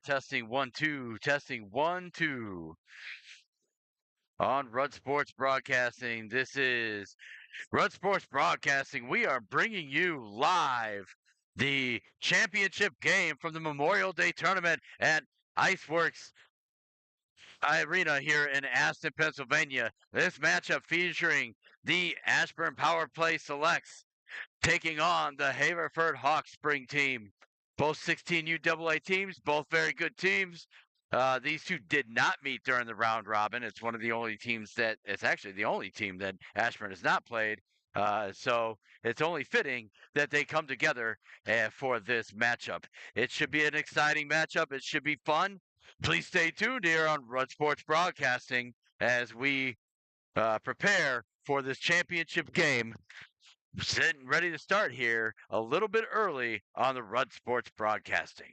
Testing 1 2, testing 1 2 on Rud Sports Broadcasting. This is Rud Sports Broadcasting. We are bringing you live the championship game from the Memorial Day tournament at Iceworks Arena here in Aston, Pennsylvania. This matchup featuring the Ashburn Power Play Selects taking on the Haverford Hawks spring team. Both 16 UAA teams, both very good teams. These two did not meet during the round robin. It's one of the only teams that it's actually the only team that Ashburn has not played. So it's only fitting that they come together for this matchup. It should be an exciting matchup. It should be fun. Please stay tuned here on Rud Sports Broadcasting as we prepare for this championship game sitting ready to start here a little bit early on the Rud Sports Broadcasting.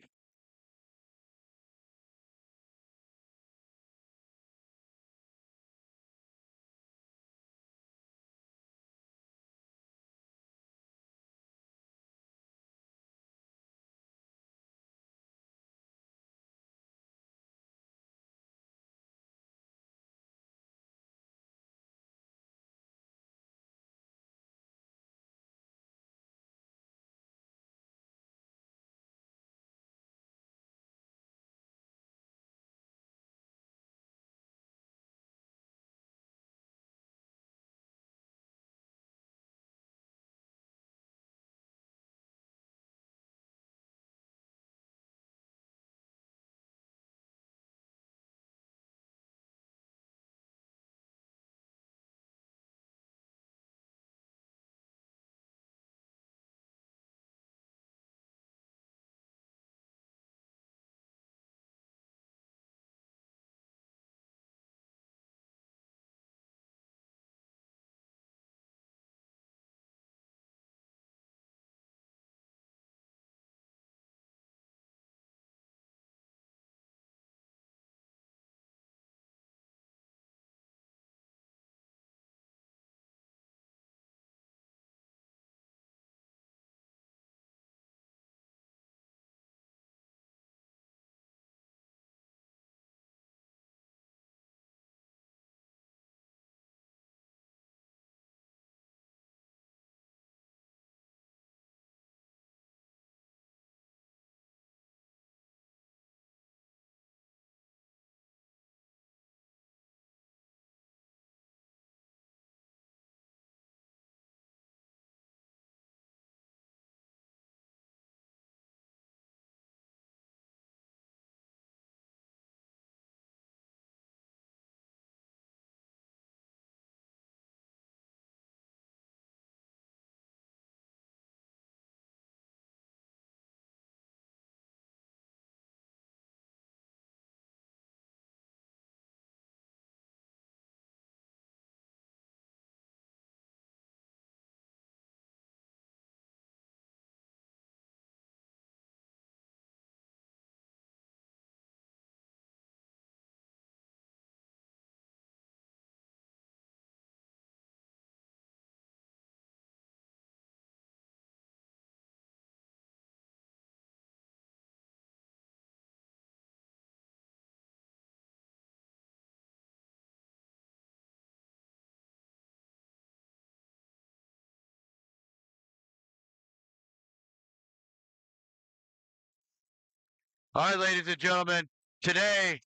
All right, ladies and gentlemen, today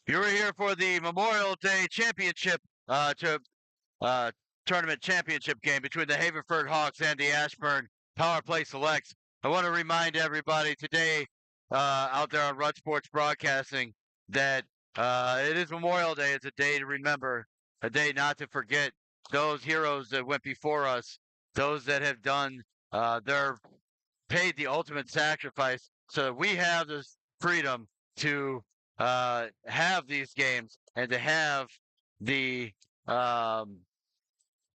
you're here for the Memorial Day Championship uh, tournament championship game between the Haverford Hawks and the Ashburn Power Play Selects. I want to remind everybody today out there on Rud Sports Broadcasting that it is Memorial Day. It's a day to remember, a day not to forget those heroes that went before us, those that have done their paid the ultimate sacrifice so that we have this freedom to have these games and to have the um,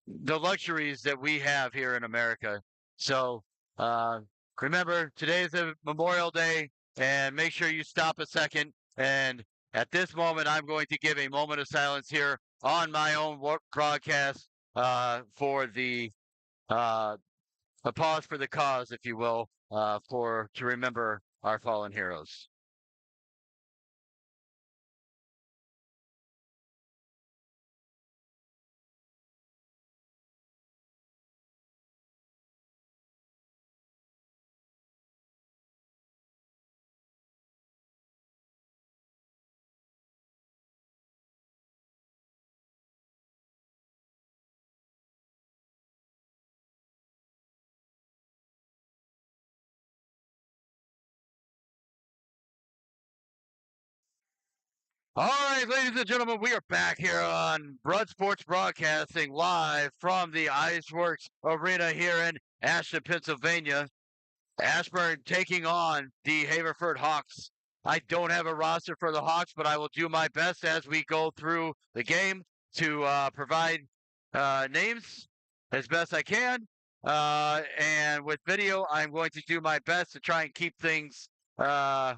the luxuries that we have here in America. So uh, remember, today is a Memorial Day, and make sure you stop a second. And at this moment, I'm going to give a moment of silence here on my own broadcast for the uh, a pause for the cause, if you will, for to remember our fallen heroes. All right, ladies and gentlemen, we are back here on Broad Sports Broadcasting live from the Iceworks Arena here in Ashton, Pennsylvania. Ashburn taking on the Haverford Hawks. I don't have a roster for the Hawks, but I will do my best as we go through the game to provide names as best I can. And with video, I'm going to do my best to try and keep things uh,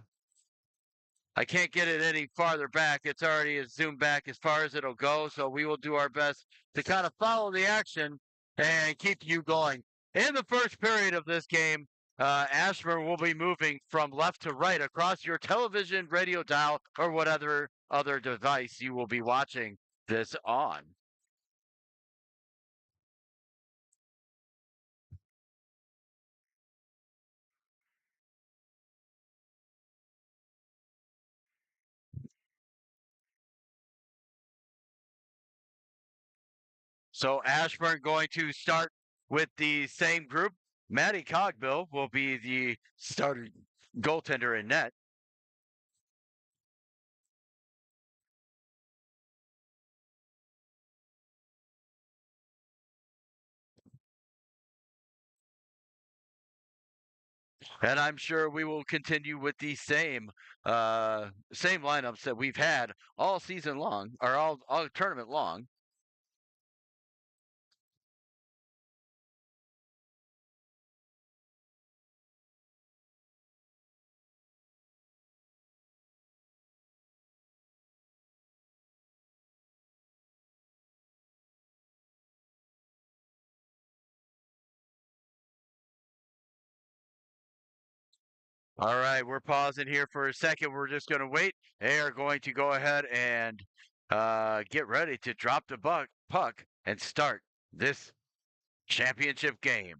I can't get it any farther back. It's already zoomed back as far as it'll go. So we will do our best to kind of follow the action and keep you going. In the first period of this game, Ashburn will be moving from left to right across your television, radio dial, or whatever other device you will be watching this on. So Ashburn going to start with the same group. Matty Cogbill will be the starting goaltender in net. And I'm sure we will continue with the same lineups that we've had all season long, or all tournament long. All right, we're pausing here for a second. We're just going to wait. They are going to go ahead and get ready to drop the puck and start this championship game.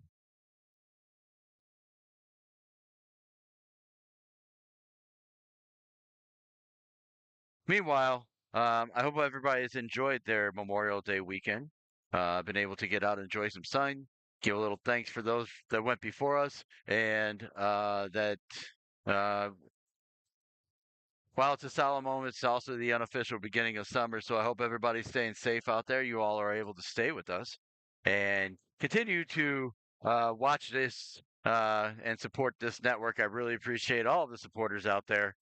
Meanwhile, I hope everybody has enjoyed their Memorial Day weekend. Been able to get out and enjoy some sun. Give a little thanks for those that went before us, and that uh, while it's a solemn moment, it's also the unofficial beginning of summer. So I hope everybody's staying safe out there. You all are able to stay with us and continue to watch this and support this network. I really appreciate all of the supporters out there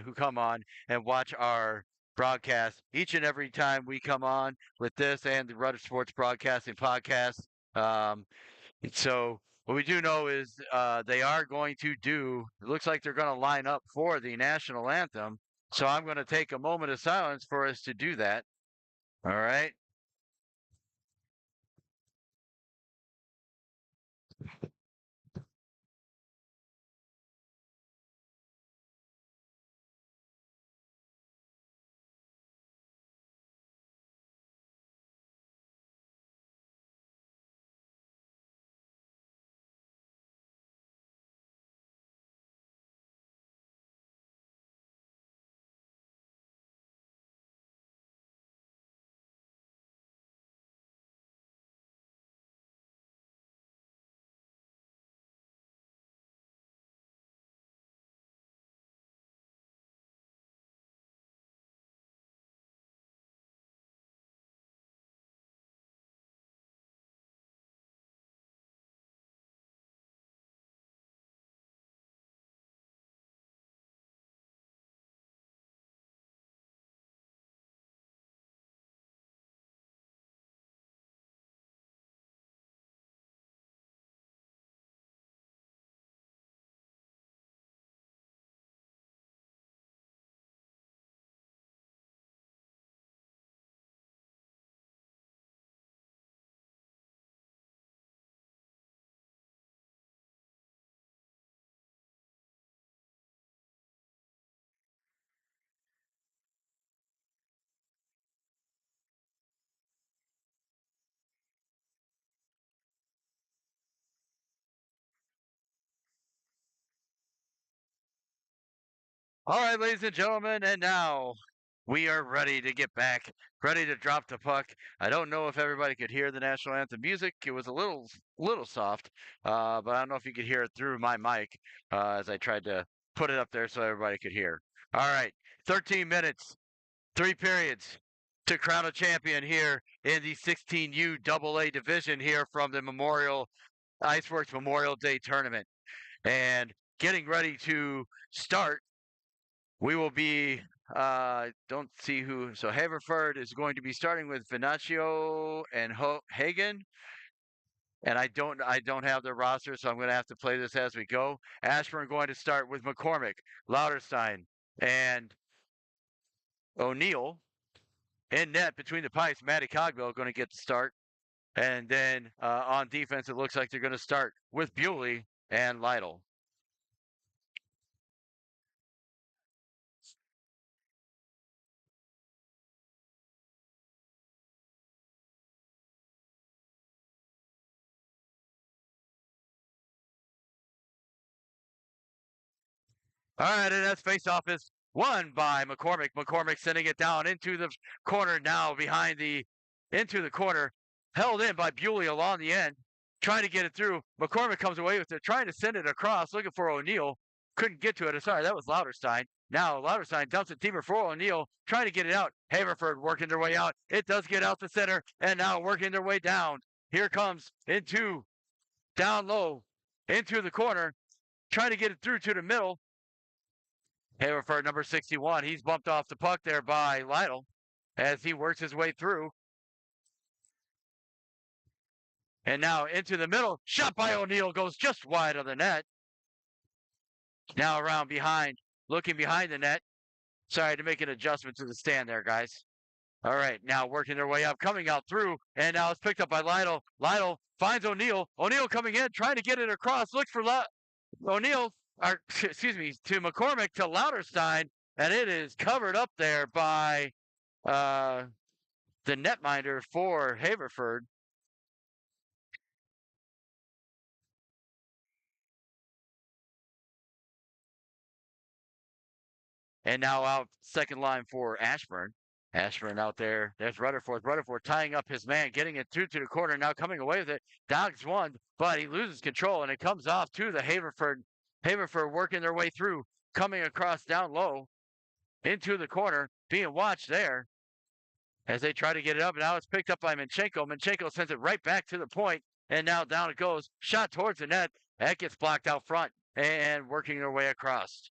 who come on and watch our broadcast each and every time we come on with this and the Rudder Sports Broadcasting Podcast. Um, so what we do know is they are going to do. It looks like they're going to line up for the national anthem. So I'm going to take a moment of silence for us to do that. All right. All right, ladies and gentlemen, and now we are ready to get back, ready to drop the puck. I don't know if everybody could hear the national anthem music. It was a little soft, but I don't know if you could hear it through my mic as I tried to put it up there so everybody could hear. All right, 13 minutes. 3 periods to crown a champion here in the 16U AA division here from the Iceworks Memorial Day tournament. And getting ready to start, we will be don't see who. So Haverford is going to be starting with Venaccio and Hagen. And I don't have their roster, so I'm going to have to play this as we go. Ashburn going to start with McCormick, Lauterstein, and O'Neill. In net between the pipes, Matty Cogbill going to get the start. And then on defense, it looks like they're going to start with Bewley and Lytle. All right, and that's face-off is won by McCormick. McCormick sending it down into the corner now into the corner, held in by Bewley along the end, trying to get it through. McCormick comes away with it, trying to send it across, looking for O'Neill. Couldn't get to it. Sorry, that was Lauterstein. Now Lauterstein dumps it deeper for O'Neill, trying to get it out. Haverford working their way out. It does get out the center, and now working their way down. Here comes down low, into the corner, trying to get it through to the middle. Haverford, number 61, he's bumped off the puck there by Lytle as he works his way through. And now into the middle, shot by O'Neill, goes just wide of the net. Now around behind, looking behind the net. Sorry to make an adjustment to the stand there, guys. All right, now working their way up, coming out through, and now it's picked up by Lytle. Lytle finds O'Neill. O'Neill coming in, trying to get it across, looks for O'Neill. To McCormick to Lauterstein, and it is covered up there by the netminder for Haverford. And now out second line for Ashburn. Ashburn out there. There's Rutherford. Rutherford tying up his man, getting it through to the corner, now coming away with it. Dogs one, but he loses control, and it comes off to the Haverford. Haverford working their way through, coming across down low into the corner, being watched there as they try to get it up. Now it's picked up by Manchenko. Manchenko sends it right back to the point, and now down it goes. Shot towards the net. That gets blocked out front and working their way across.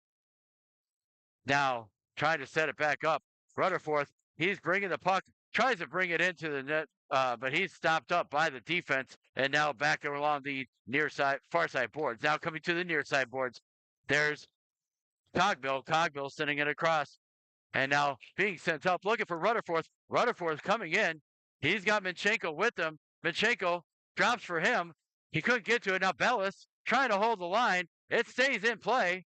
Now trying to set it back up. Rutherford, he's bringing the puck, tries to bring it into the net, but he's stopped up by the defense, and now back along the far side boards. Now coming to the near side boards, there's Cogbill. Cogbill sending it across, and now being sent up, looking for Rutherford. Rutherford's coming in. He's got Manchenko with him. Manchenko drops for him. He couldn't get to it. Now Bellis trying to hold the line. It stays in play.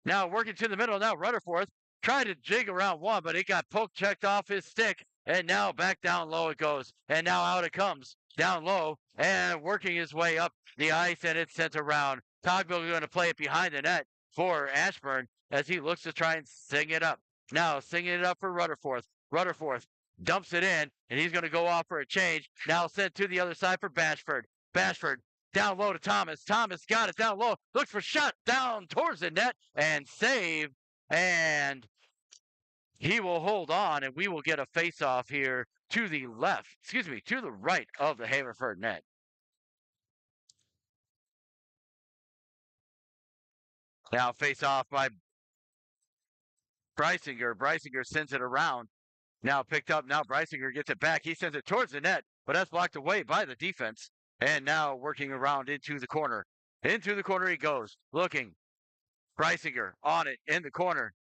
Now working to the middle. Now Rutherford tried to jig around one, but it got checked off his stick. And now back down low it goes. And now out it comes. Down low and working his way up the ice, and it's sent around. Cogbill going to play it behind the net for Ashburn as he looks to try and sing it up. Now singing it up for Rutherford. Rutherford dumps it in, and he's going to go off for a change. Now sent to the other side for Bashford. Bashford down low to Thomas. Thomas got it down low. Looks for shot down towards the net and save. And he will hold on, and we will get a face-off here to the to the right of the Haverford net. Now face-off by Brysinger. Brysinger sends it around. Now picked up. Now Brysinger gets it back. He sends it towards the net, but that's blocked away by the defense. And now working around into the corner. Into the corner he goes. Looking. Brysinger on it in the corner.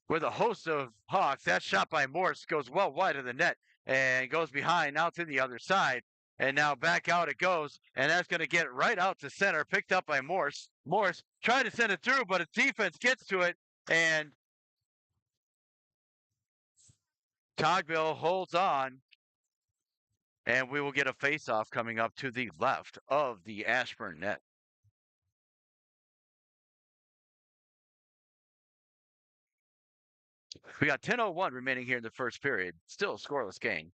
With a host of Hawks. That shot by Morse goes well wide of the net and goes behind now to the other side. And now back out it goes. And that's going to get right out to center. Picked up by Morse. Morse trying to send it through, but the defense gets to it. And Cogbill holds on. And we will get a face-off coming up to the left of the Ashburn net. We got 10:01 remaining here in the first period. Still a scoreless game.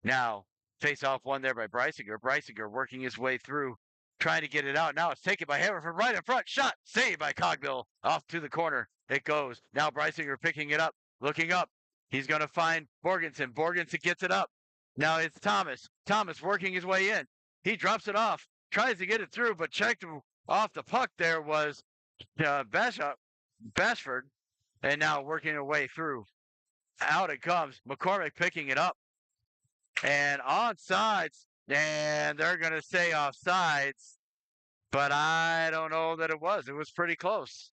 Now, face-off one there by Brysinger. Brysinger working his way through, trying to get it out. Now it's taken by Haverford right in front. Shot saved by Cogbill off to the corner. It goes. Now Brysinger picking it up. looking up. He's going to find Borgenson. Borgenson gets it up. Now it's Thomas. Thomas working his way in. He drops it off, tries to get it through, but checked off the puck there was Bashford, and now working her way through. Out it comes. McCormick picking it up. And onside, and they're going to say offsides, but I don't know that it was. It was pretty close.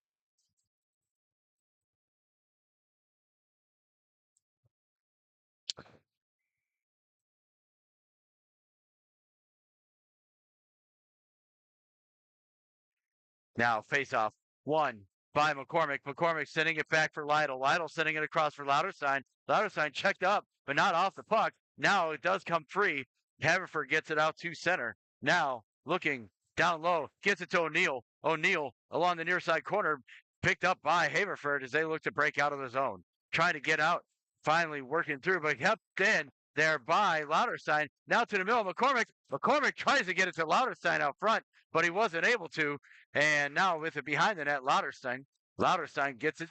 Now face off. One by McCormick. McCormick sending it back for Lytle. Lytle sending it across for Lauterstein. Lauterstein checked up, but not off the puck. Now it does come free. Haverford gets it out to center. Now looking down low, gets it to O'Neill. O'Neill along the near side corner, picked up by Haverford as they look to break out of the zone. Trying to get out, finally working through, but kept in there by Lauterstein. Now to the middle, McCormick. McCormick tries to get it to Lauterstein out front, but he wasn't able to. And now with it behind the net, Lauterstein. Lauterstein gets it.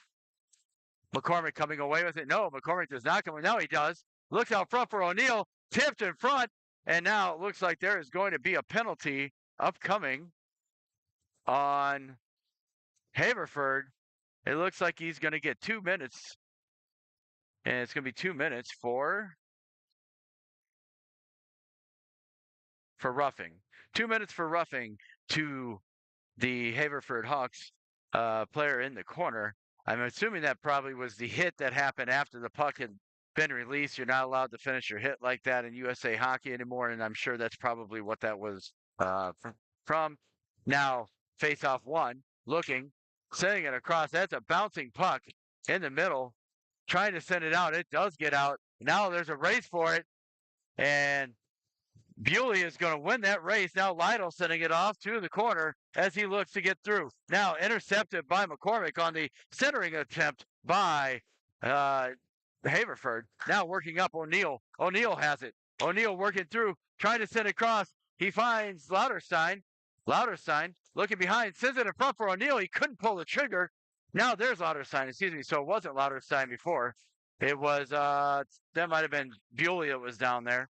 McCormick coming away with it. No, McCormick does not come. Now he does. Looks out front for O'Neill. Tipped in front. And now it looks like there is going to be a penalty upcoming on Haverford. It looks like he's going to get 2 minutes. And it's going to be 2 minutes for roughing. 2 minutes for roughing to the Haverford Hawks player in the corner. I'm assuming that probably was the hit that happened after the puck had been released. You're not allowed to finish your hit like that in USA hockey anymore, and I'm sure that's probably what that was from. Now, face-off one, looking, sending it across. That's a bouncing puck in the middle, trying to send it out. It does get out. Now there's a race for it, and Bewley is going to win that race. Now Lytle sending it off to the corner as he looks to get through. Now intercepted by McCormick on the centering attempt by Haverford. Now working up O'Neill. O'Neill has it. O'Neill working through, trying to send it across. He finds Lauterstein. Lauterstein looking behind, sends it in front for O'Neill. He couldn't pull the trigger. Now there's Lauterstein. Excuse me. So it wasn't Lauterstein before. It was, that might have been Bewley that was down there.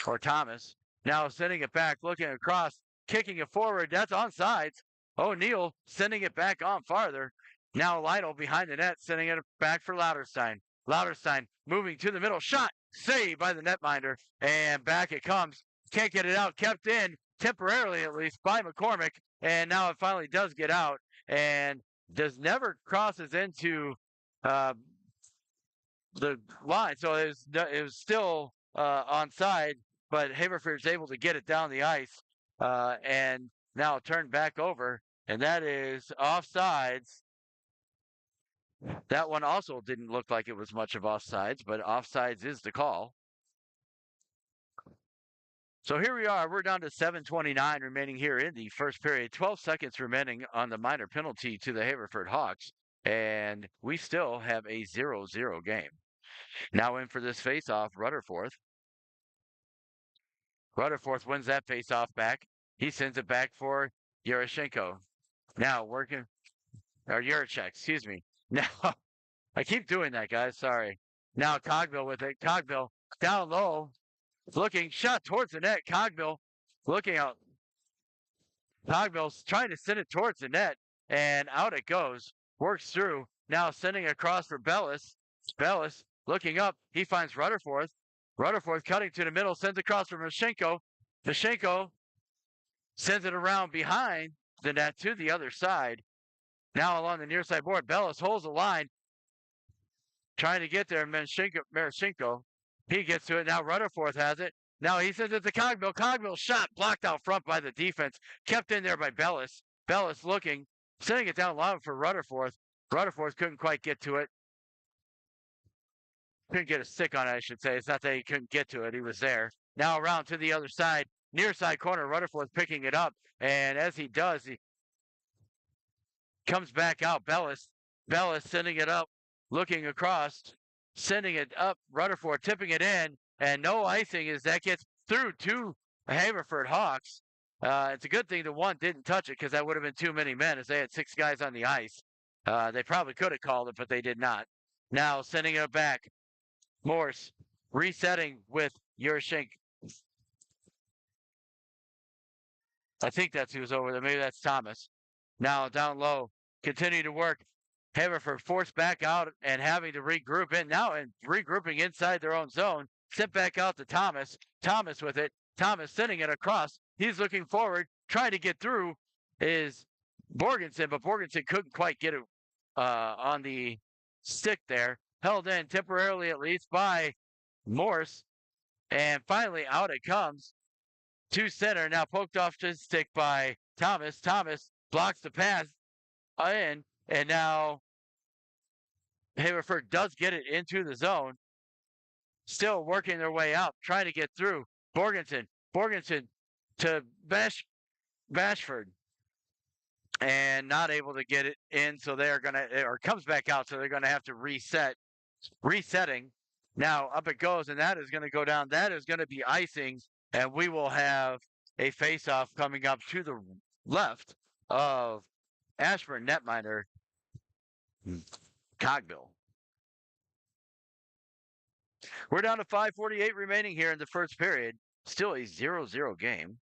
Or Thomas. Now sending it back, looking across, kicking it forward. That's onside. O'Neill sending it back on farther. Now Lytle behind the net, sending it back for Lauterstein. Lauterstein moving to the middle. Shot. Saved by the netminder. And back it comes. Can't get it out. Kept in, temporarily at least, by McCormick. And now it finally does get out. And never crosses into the line. So it was still onside. But Haverford's able to get it down the ice and now turned back over, and that is offsides. That one also didn't look like it was much of offsides, but offsides is the call. So here we are. We're down to 7:29 remaining here in the first period. 12 seconds remaining on the minor penalty to the Haverford Hawks, and we still have a 0-0 game. Now in for this face-off, Rutherford. Rutherford wins that face-off back. He sends it back for Yurchenko. Now working, or Yurchek, excuse me. Now, I keep doing that, guys. Sorry. Now Cogbill with it. Cogbill down low, looking, shot towards the net. Cogbill looking out. Cogbill's trying to send it towards the net, and out it goes. Works through. Now sending across for Bellis. Bellis looking up. He finds Rutherford. Rutherford cutting to the middle, sends across for Mashenko. Mashenko sends it around behind the net to the other side. Now along the near side board, Bellis holds the line, trying to get there. Marashenko, he gets to it. Now Rutherford has it. Now he sends it to Cogbill. Cogbill shot blocked out front by the defense, kept in there by Bellis. Bellis looking, sending it down low for Rutherford. Rutherford couldn't quite get to it. Couldn't get a stick on it, I should say. It's not that he couldn't get to it. He was there. Now around to the other side, near side corner. Rutherford picking it up. And as he does, he comes back out. Bellis sending it up, looking across, sending it up. Rutherford tipping it in. And no icing as that gets through to Haverford Hawks. It's a good thing the one didn't touch it because that would have been too many men as they had 6 guys on the ice. They probably could have called it, but they did not. Now sending it back. Morse resetting with Yershink. I think that's who's over there. Maybe that's Thomas. Now down low, continue to work. Haverford forced back out and having to regroup in now and regrouping inside their own zone. Sent back out to Thomas. Thomas with it. Thomas sending it across. He's looking forward, trying to get through is Borgensen, but Borgensen couldn't quite get it on the stick there. Held in temporarily at least by Morse. And finally out it comes to center. Now poked off to the stick by Thomas. Thomas blocks the pass in. And now Haverford does get it into the zone. Still working their way out, trying to get through. Borgensen to Bashford. And not able to get it in. So they're going to, or comes back out. So they're going to have to reset. Resetting. Now up it goes. And that is going to go down. That is going to be icing. And we will have a face-off coming up to the left of Ashburn netminder Cogbill. We're down to 5:48 remaining here in the first period. Still a 0-0 game.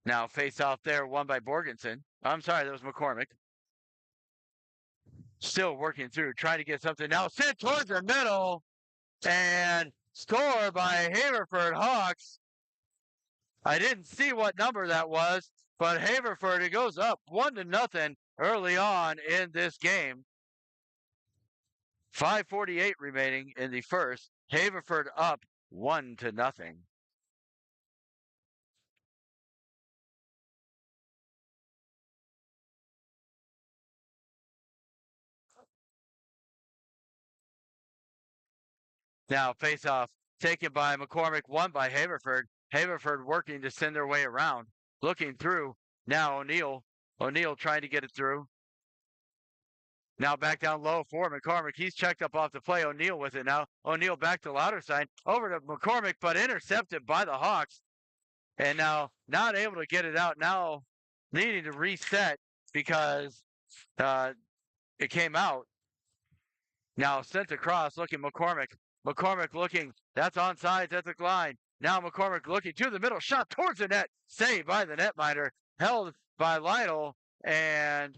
Now face-off there, won by Borgensen. I'm sorry, that was McCormick. Still working through, trying to get something. Now sent towards the middle and score by Haverford Hawks. I didn't see what number that was, but Haverford, it goes up 1-0 early on in this game. 5:48 remaining in the first. Haverford up 1-0. Now face-off taken by McCormick, won by Haverford. Haverford working to send their way around, looking through. Now O'Neill trying to get it through. Now back down low for McCormick. He's checked up off the play. O'Neill with it now. O'Neill back to Louderside. Over to McCormick, but intercepted by the Hawks. And now not able to get it out. Now needing to reset because it came out. Now sent across, looking McCormick. McCormick looking. That's onside at the line. Now McCormick looking to the middle. Shot towards the net. Saved by the netminder. Held by Lytle. And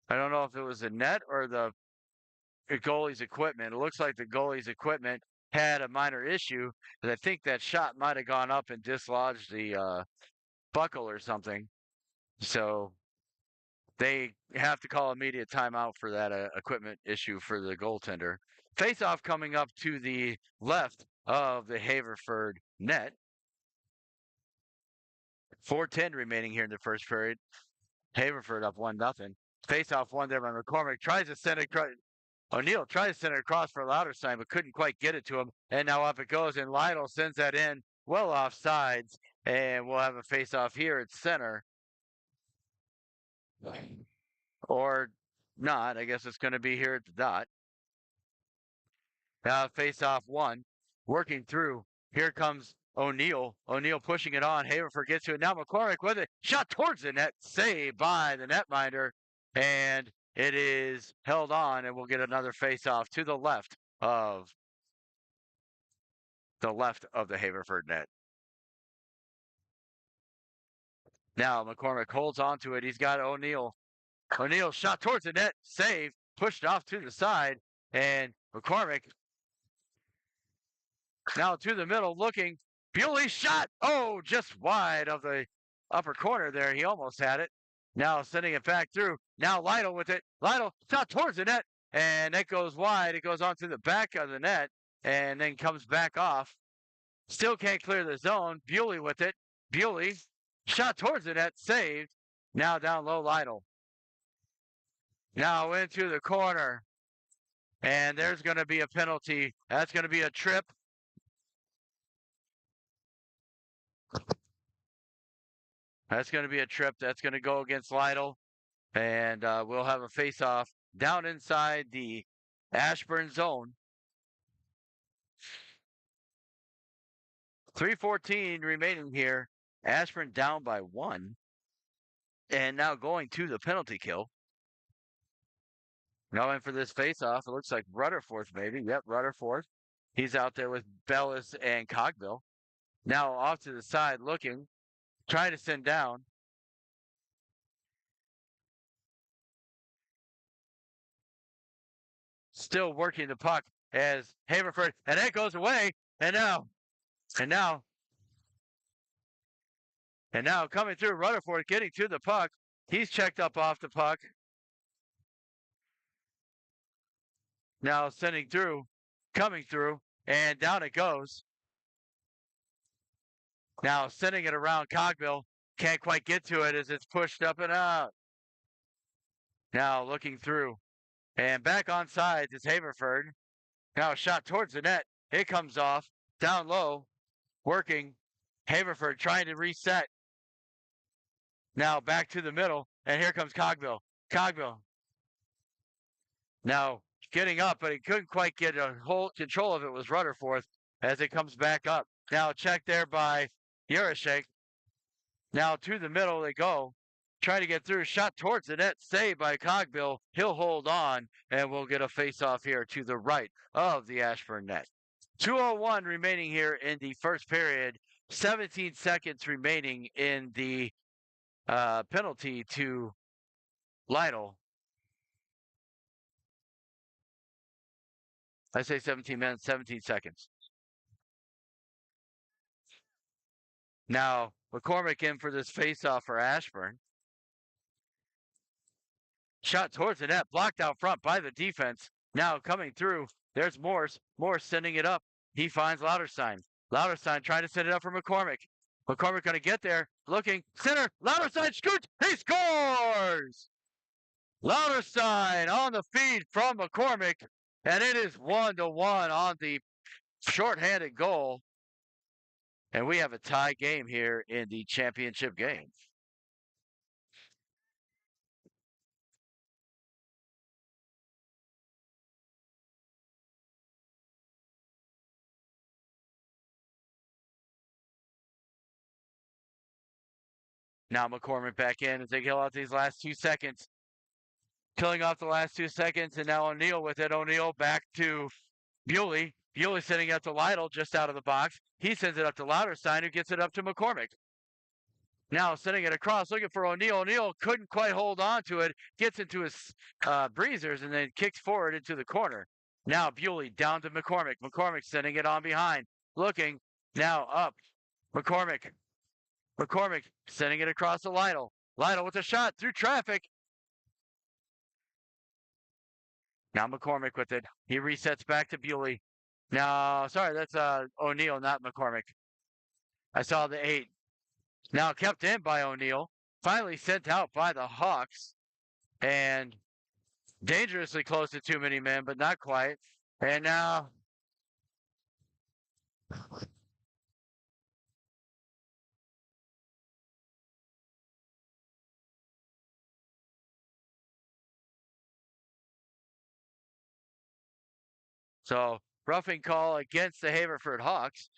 I don't know if it was the net or the goalie's equipment. It looks like the goalie's equipment had a minor issue. But I think that shot might have gone up and dislodged the buckle or something. So they have to call immediate timeout for that equipment issue for the goaltender. Face-off coming up to the left of the Haverford net. 4:10 remaining here in the first period. Haverford up 1-0. Face-off won there by McCormick. Tries to send it. O'Neill tries to send it across for Louderside, but couldn't quite get it to him. And now up it goes, and Lytle sends that in well off sides. And we'll have a face-off here at center. Or not. I guess it's going to be here at the dot. Face-off one. Working through. Here comes O'Neill. O'Neill pushing it on. Haverford gets to it. Now McCormick with it. Shot towards the net. Saved by the netminder. And it is held on, and we'll get another face-off to the left of the Haverford net. Now McCormick holds on to it. He's got O'Neill. O'Neill shot towards the net. Save. Pushed off to the side. And McCormick now to the middle looking. Bewley shot. Oh, just wide of the upper corner there. He almost had it. Now sending it back through. Now Lytle with it. Lytle shot towards the net. And it goes wide. It goes onto the back of the net. And then comes back off. Still can't clear the zone. Bewley with it. Bewley shot towards the net. Saved. Now down low Lytle. Now into the corner. And there's going to be a penalty. That's going to be a trip. That's going to be a trip. That's going to go against Lytle. And we'll have a face-off down inside the Ashburn zone. 3:14 remaining here. Ashburn down by 1. And now going to the penalty kill. Going for this face-off. It looks like Rutherford maybe. Yep, Rutherford. He's out there with Bellis and Cogbill. Now off to the side looking. Trying to send down. Still working the puck as Haverford. And that goes away. And now coming through, Rutherford getting to the puck. He's checked up off the puck. Now sending through, coming through, and down it goes. Now sending it around Cogbill. Can't quite get to it as it's pushed up and out. Now looking through. And back on sides is Haverford. Now a shot towards the net. It comes off. Down low. Working. Haverford trying to reset. Now back to the middle. And here comes Cogbill. Cogbill. Now getting up, but he couldn't quite get a whole control of it was Rutherford as it comes back up. Now check there by Yarashek. Now to the middle they go. Trying to get through. Shot towards the net. Saved by Cogbill. He'll hold on, and we'll get a face-off here to the right of the Ashburn net. 2:01 remaining here in the first period. 17 seconds remaining in the penalty to Lytle. I say 17 minutes, 17 seconds. Now, McCormick in for this face-off for Ashburn. Shot towards the net, blocked out front by the defense. Now coming through, there's Morse. Morse sending it up. He finds Lauterstein. Lauterstein trying to send it up for McCormick. McCormick going to get there. Looking. Center. Lauterstein scoots. He scores! Lauterstein on the feed from McCormick. And it is 1-1 on the shorthanded goal. And we have a tie game here in the championship game. Now McCormick back in as they kill out these last 2 seconds. Killing off the last 2 seconds, and now O'Neill with it. O'Neill back to Bewley. Bewley sending it up to Lytle just out of the box. He sends it up to Lauterstein, who gets it up to McCormick. Now sending it across, looking for O'Neill. O'Neill couldn't quite hold on to it. Gets into his breezers and then kicks forward into the corner. Now Bewley down to McCormick. McCormick sending it on behind. Looking. Now up. McCormick. McCormick sending it across to Lytle. Lytle with a shot through traffic. Now McCormick with it. He resets back to Bewley. No, sorry, that's O'Neill, not McCormick. I saw the 8. Now kept in by O'Neill. Finally sent out by the Hawks. And dangerously close to too many men, but not quite. And now so roughing call against the Haverford Hawks.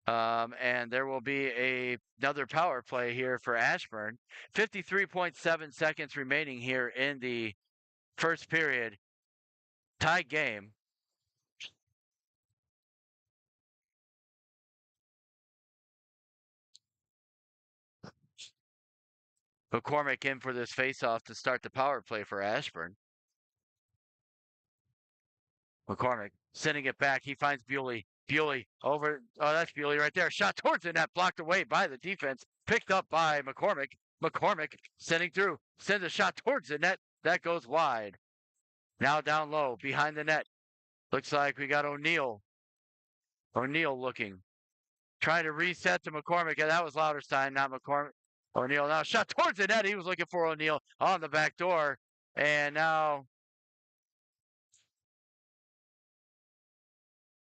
And there will be another power play here for Ashburn. 53.7 seconds remaining here in the first period. Tied game. McCormick in for this faceoff to start the power play for Ashburn. McCormick sending it back. He finds Bewley. Bewley over. Oh, that's Bewley right there. Shot towards the net, blocked away by the defense. Picked up by McCormick. McCormick sending through. Sends a shot towards the net. That goes wide. Now down low, behind the net. Looks like we got O'Neill. O'Neill looking. Trying to reset to McCormick. Yeah, that was Lauterstein, not McCormick. O'Neill now shot towards the net. He was looking for O'Neill on the back door. And now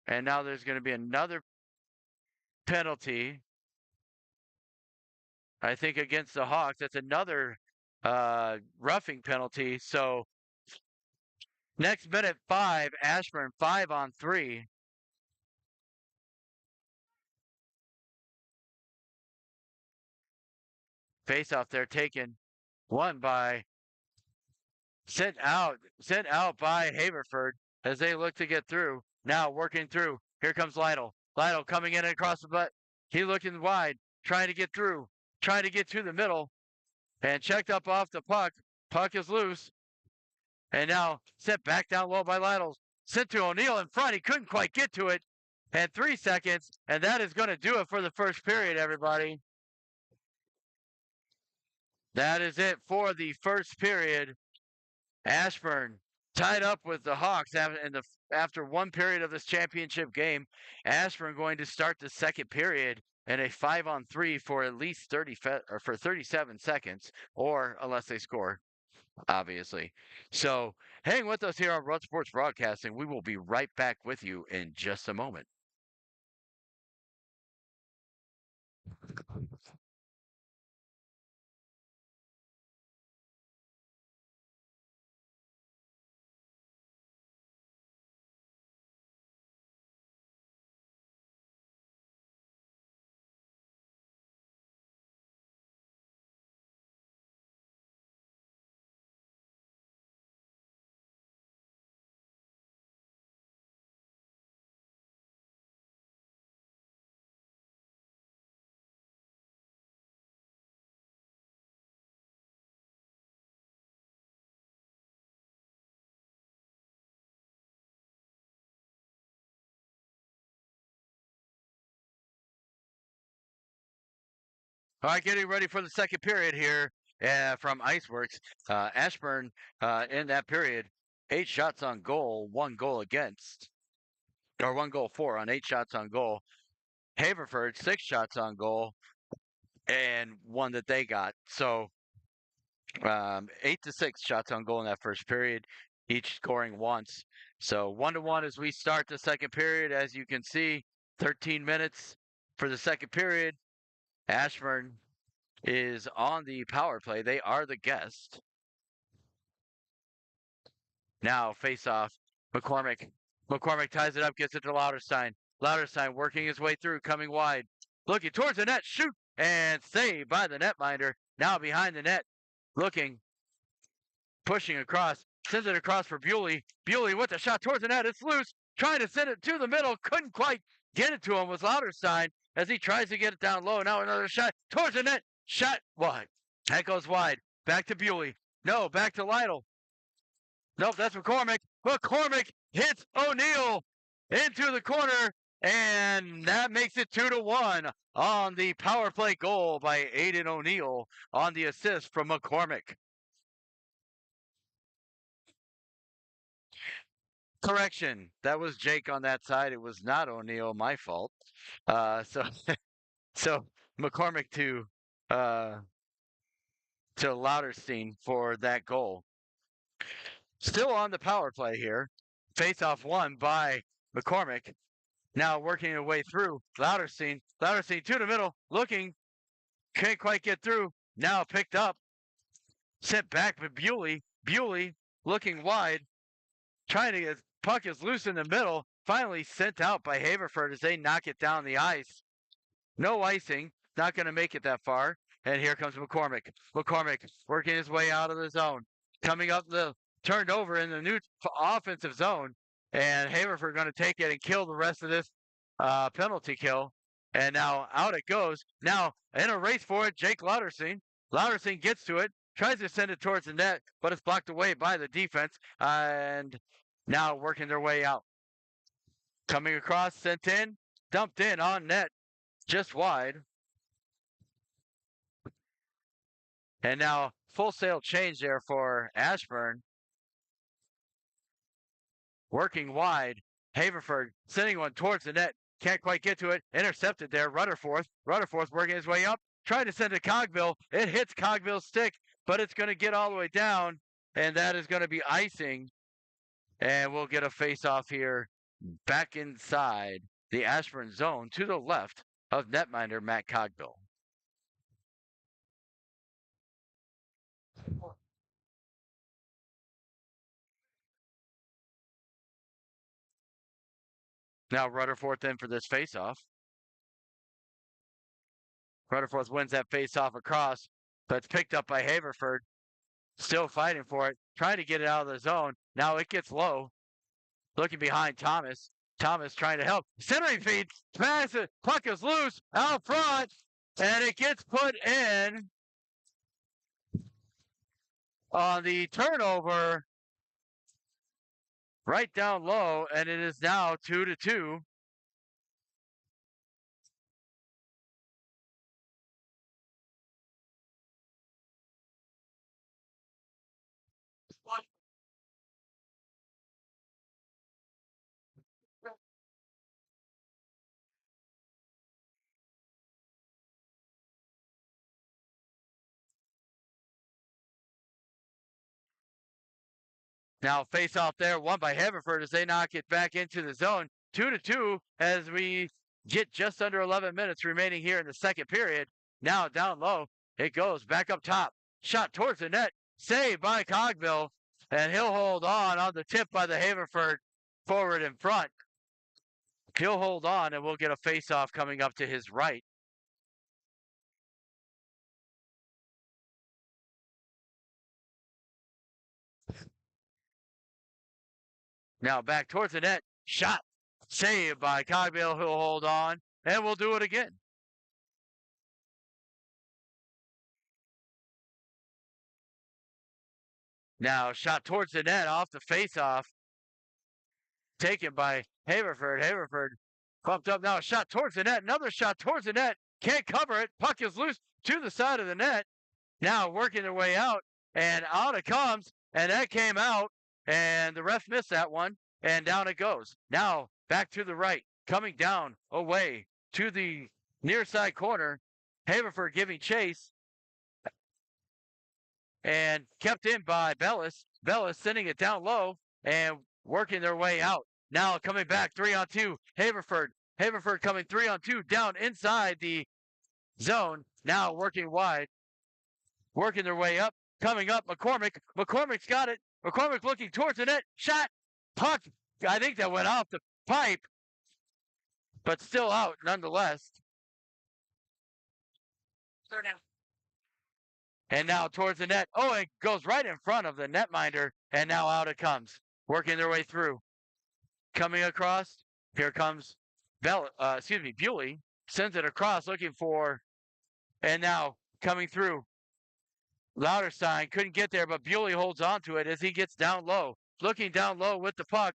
there's going to be another penalty. I think against the Hawks. That's another roughing penalty. So next minute 5, Ashburn 5-on-3. Face off there taken. One by sent out by Haverford as they look to get through. Now working through. Here comes Lytle. Lytle coming in across the butt. He looking wide, trying to get through, trying to get to the middle, and checked up off the puck. Puck is loose. And now sent back down low by Lytle. Sent to O'Neill in front. He couldn't quite get to it. And 3 seconds. And that is going to do it for the first period, everybody. That is it for the first period. Ashburn tied up with the Hawks after one period of this championship game. Ashburn going to start the second period in a 5-on-3 for at least 37 seconds, or unless they score, obviously. So hang with us here on Run Sports Broadcasting. We will be right back with you in just a moment. All right, getting ready for the second period here from Iceworks. Ashburn in that period, 8 shots on goal, 1 goal against, or 1 goal for on 8 shots on goal. Haverford, 6 shots on goal, and 1 that they got. So 8 to 6 shots on goal in that first period, each scoring once. So 1-1 as we start the second period. As you can see, 13 minutes for the second period. Ashburn is on the power play. They are the guest. Now face off. McCormick. McCormick ties it up, gets it to Lauterstein. Lauterstein working his way through, coming wide. Looking towards the net, shoot, and saved by the netminder. Now behind the net, looking, pushing across, sends it across for Bewley. Bewley with the shot towards the net. It's loose, trying to send it to the middle. Couldn't quite get it to him with Lauterstein as he tries to get it down low. Now another shot towards the net. Shot wide. That goes wide. Back to Bewley. No, back to Lytle. Nope, that's McCormick. McCormick hits O'Neill into the corner, and that makes it 2-1 on the power play goal by Aiden O'Neill on the assist from McCormick. Correction, that was Jake on that side. It was not O'Neill. My fault. So McCormick to Lauterstein for that goal. Still on the power play here. Face-off won by McCormick. Now working their way through. Lauterstein to the middle. Looking. Can't quite get through. Now picked up. Sent back by Bewley. Bewley looking wide. Trying to get puck is loose in the middle. Finally sent out by Haverford as they knock it down the ice. No icing. Not going to make it that far. And here comes McCormick. McCormick working his way out of the zone. Coming up turned over in the new offensive zone. And Haverford going to take it and kill the rest of this penalty kill. And now out it goes. Now in a race for it, Jake Lauterstein. Lauterstein gets to it, tries to send it towards the net, but it's blocked away by the defense. And now working their way out. Coming across, sent in, dumped in on net, just wide. And now full sail change there for Ashburn. Working wide. Haverford sending one towards the net. Can't quite get to it. Intercepted there. Rutherford. Rutherford working his way up. Trying to send it to Cogville. It hits Cogville's stick, but it's going to get all the way down. And that is going to be icing. And we'll get a face-off here back inside the Ashburn zone to the left of netminder Matt Cogville. Now Rutherford in for this face-off. Rutherford wins that face-off across. but it's picked up by Haverford. Still fighting for it, trying to get it out of the zone. Now it gets low. Looking behind Thomas. Thomas trying to help. Centering feed. Pass it. Puck is loose. Out front. And it gets put in on the turnover right down low. And it is now 2-2. Now face off there, won by Haverford as they knock it back into the zone. 2-2 as we get just under 11 minutes remaining here in the second period. Now down low, it goes back up top. Shot towards the net, saved by Cogbill, and he'll hold on the tip by the Haverford forward in front. He'll hold on, and we'll get a face-off coming up to his right. Now back towards the net. Shot. Saved by Cogbill, who'll hold on, and we'll do it again. Now shot towards the net off the face-off. Taken by Haverford. Haverford bumped up now. A shot towards the net. Another shot towards the net. Can't cover it. Puck is loose to the side of the net. Now working their way out. And out it comes. And that came out. And the ref missed that one. And down it goes. Now back to the right. Coming down away to the near side corner. Haverford giving chase. And kept in by Bellis. Bellis sending it down low and working their way out. Now coming back 3-on-2. Haverford. Haverford coming 3-on-2 down inside the zone. Now working wide. Working their way up. Coming up. McCormick. McCormick's got it. McCormick looking towards the net. Shot. Puck. I think that went off the pipe. But still out nonetheless. Third down. And now towards the net. Oh, it goes right in front of the netminder. And now out it comes. Working their way through. Coming across. Here comes Bewley. Sends it across looking for. And now coming through. Lauterstein couldn't get there, but Bewley holds on to it as he gets down low. Looking down low with the puck.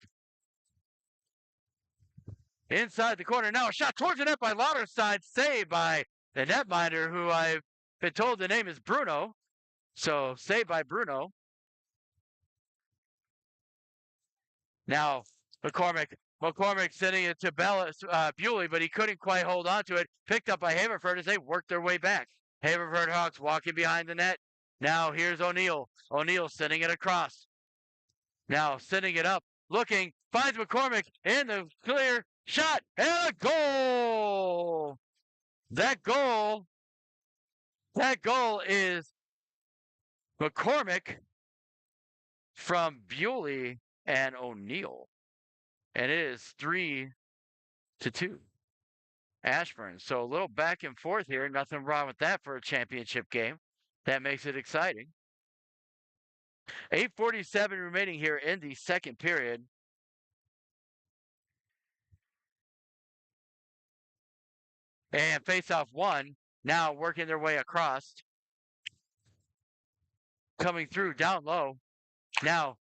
Inside the corner. Now a shot towards the net by Lauterstein. Saved by the netminder, who I've been told the name is Bruno. So saved by Bruno. Now McCormick sending it to Bewley, but he couldn't quite hold on to it. Picked up by Haverford as they work their way back. Haverford Hawks walking behind the net. Now here's O'Neill. O'Neill sending it across. Now sending it up. Looking. Finds McCormick in the clear. Shot. And a goal. That goal is McCormick from Bewley and O'Neill. And it is 3-2. Ashburn. So a little back and forth here. Nothing wrong with that for a championship game. That makes it exciting. 8:47 remaining here in the second period. And face-off one. Now working their way across. Coming through down low. Now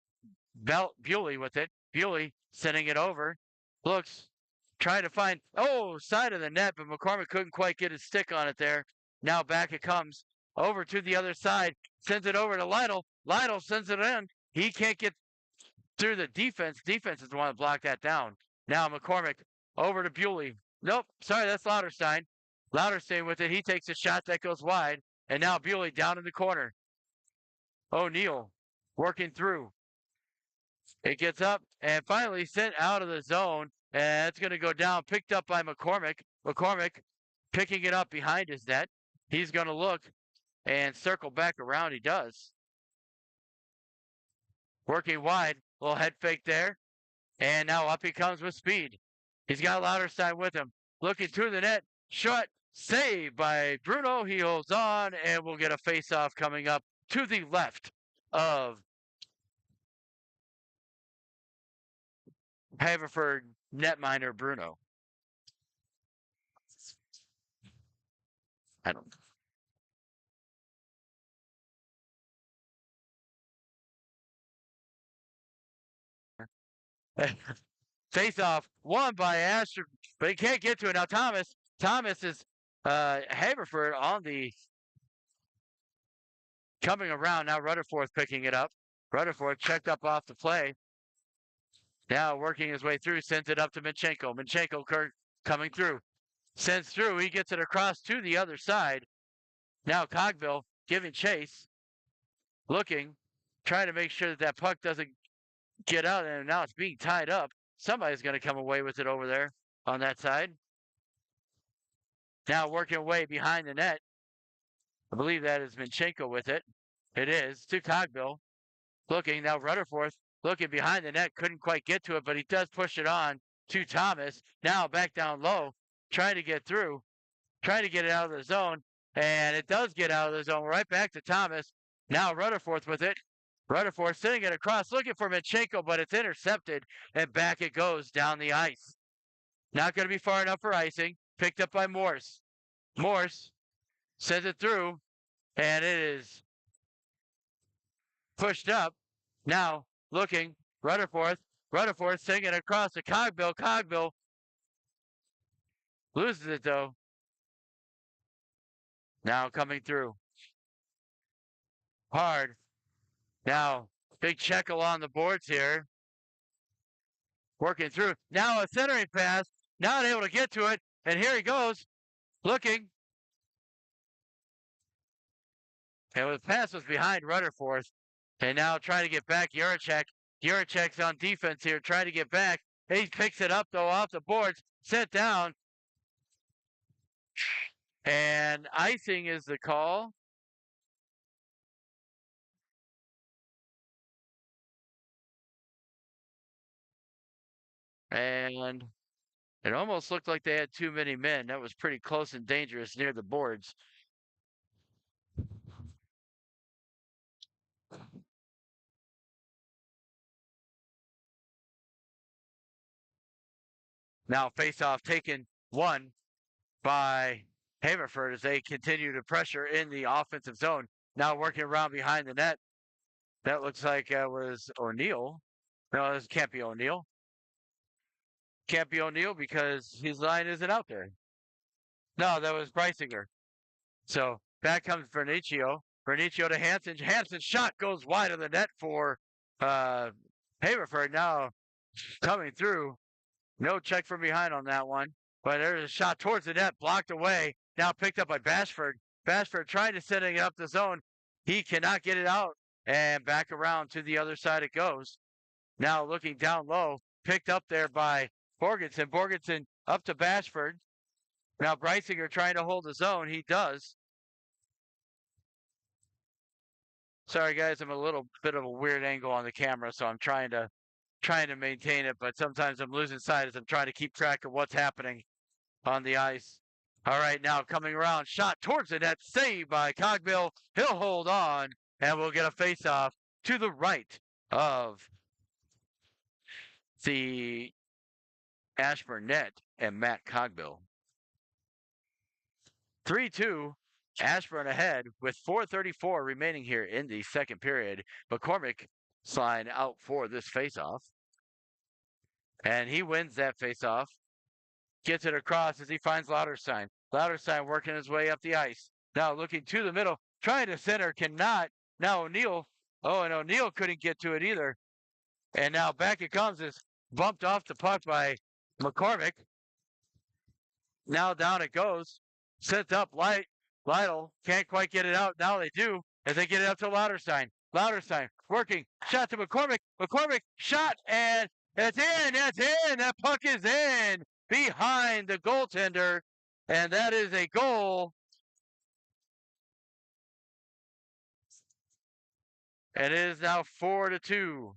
Bewley with it. Bewley sending it over. Looks. Trying to find, side of the net, but McCormick couldn't quite get his stick on it there. Now back it comes. Over to the other side. Sends it over to Lytle. Lytle sends it in. He can't get through the defense. Defense is the one that blocked that down. Now McCormick over to Bewley. Nope. Sorry, that's Lauterstein. Lauterstein with it. He takes a shot that goes wide. And now Bewley down in the corner. O'Neill working through. It gets up and finally sent out of the zone. And it's going to go down. Picked up by McCormick. McCormick picking it up behind his net. He's going to look and circle back around. He does. Working wide. Little head fake there. And now up he comes with speed. He's got Lauterstein with him. Looking through the net. Shot. Saved by Bruno. He holds on, and we'll get a face-off coming up to the left of Haverford netminder Bruno. I don't. Face off, won by Ashton, but he can't get to it. Now Thomas is Haverford on the coming around. Now Rutherford picking it up. Rutherford checked up off the play. Now working his way through, sends it up to Minchenko. Minchenko coming through. Sends through. He gets it across to the other side. Now Cogville giving chase. Looking. Trying to make sure that that puck doesn't get out. And now it's being tied up. Somebody's going to come away with it over there on that side. Now working away behind the net. I believe that is Minchenko with it. It is to Cogville. Looking. Now Rutherford looking behind the net. Couldn't quite get to it, but he does push it on to Thomas. Now back down low. Trying to get through. Trying to get it out of the zone. And it does get out of the zone. Right back to Thomas. Now Rutherford with it. Rutherford sending it across. Looking for Minchenko, but it's intercepted. And back it goes down the ice. Not going to be far enough for icing. Picked up by Morse. Morse sends it through. And it is pushed up. Now looking. Rutherford sending it across to Cogville. Cogville loses it though. Now coming through. Hard. Now, big check along the boards here. Working through. Now a centering pass. Not able to get to it. And here he goes. Looking. And the pass was behind Rutherford. And now trying to get back Juracek. Juracek's on defense here, trying to get back. He picks it up, though, off the boards. Set down. And icing is the call. And it almost looked like they had too many men. That was pretty close and dangerous near the boards. Now face-off taken one by Haverford as they continue to pressure in the offensive zone. Now working around behind the net. That looks like it was O'Neill. No, this can't be O'Neill. Can't be O'Neill because his line isn't out there. No, that was Breisinger. So back comes Vernicio. Vernicio to Hansen. Hansen's shot goes wide of the net for Haverford. Now coming through. No check from behind on that one. But there's a shot towards the net, blocked away. Now picked up by Bashford. Bashford trying to send it up the zone. He cannot get it out. And back around to the other side it goes. Now looking down low. Picked up there by Borgensen. Borgensen up to Bashford. Now Breisinger trying to hold his own. He does. Sorry guys, I'm a little bit of a weird angle on the camera, so I'm trying to maintain it, but sometimes I'm losing sight as I'm trying to keep track of what's happening on the ice. All right, now coming around, shot towards the net, saved by Cogville. He'll hold on, and we'll get a face-off to the right of the Ashburn net and Matt Cogville. 3-2, Ashburn ahead with 4:34 remaining here in the second period. McCormick line out for this face-off. And he wins that face-off. Gets it across as he finds Lauterstein. Lauterstein working his way up the ice. Now looking to the middle, trying to center, cannot. Now O'Neill. Oh, and O'Neill couldn't get to it either. And now back it comes. Is bumped off the puck by McCormick. Now down it goes. Sent up Lytle. Can't quite get it out. Now they do as they get it up to Lauterstein. Lauterstein working. Shot to McCormick. McCormick shot and it's in. That's in. That puck is in behind the goaltender. And that is a goal. And it is now 4-2.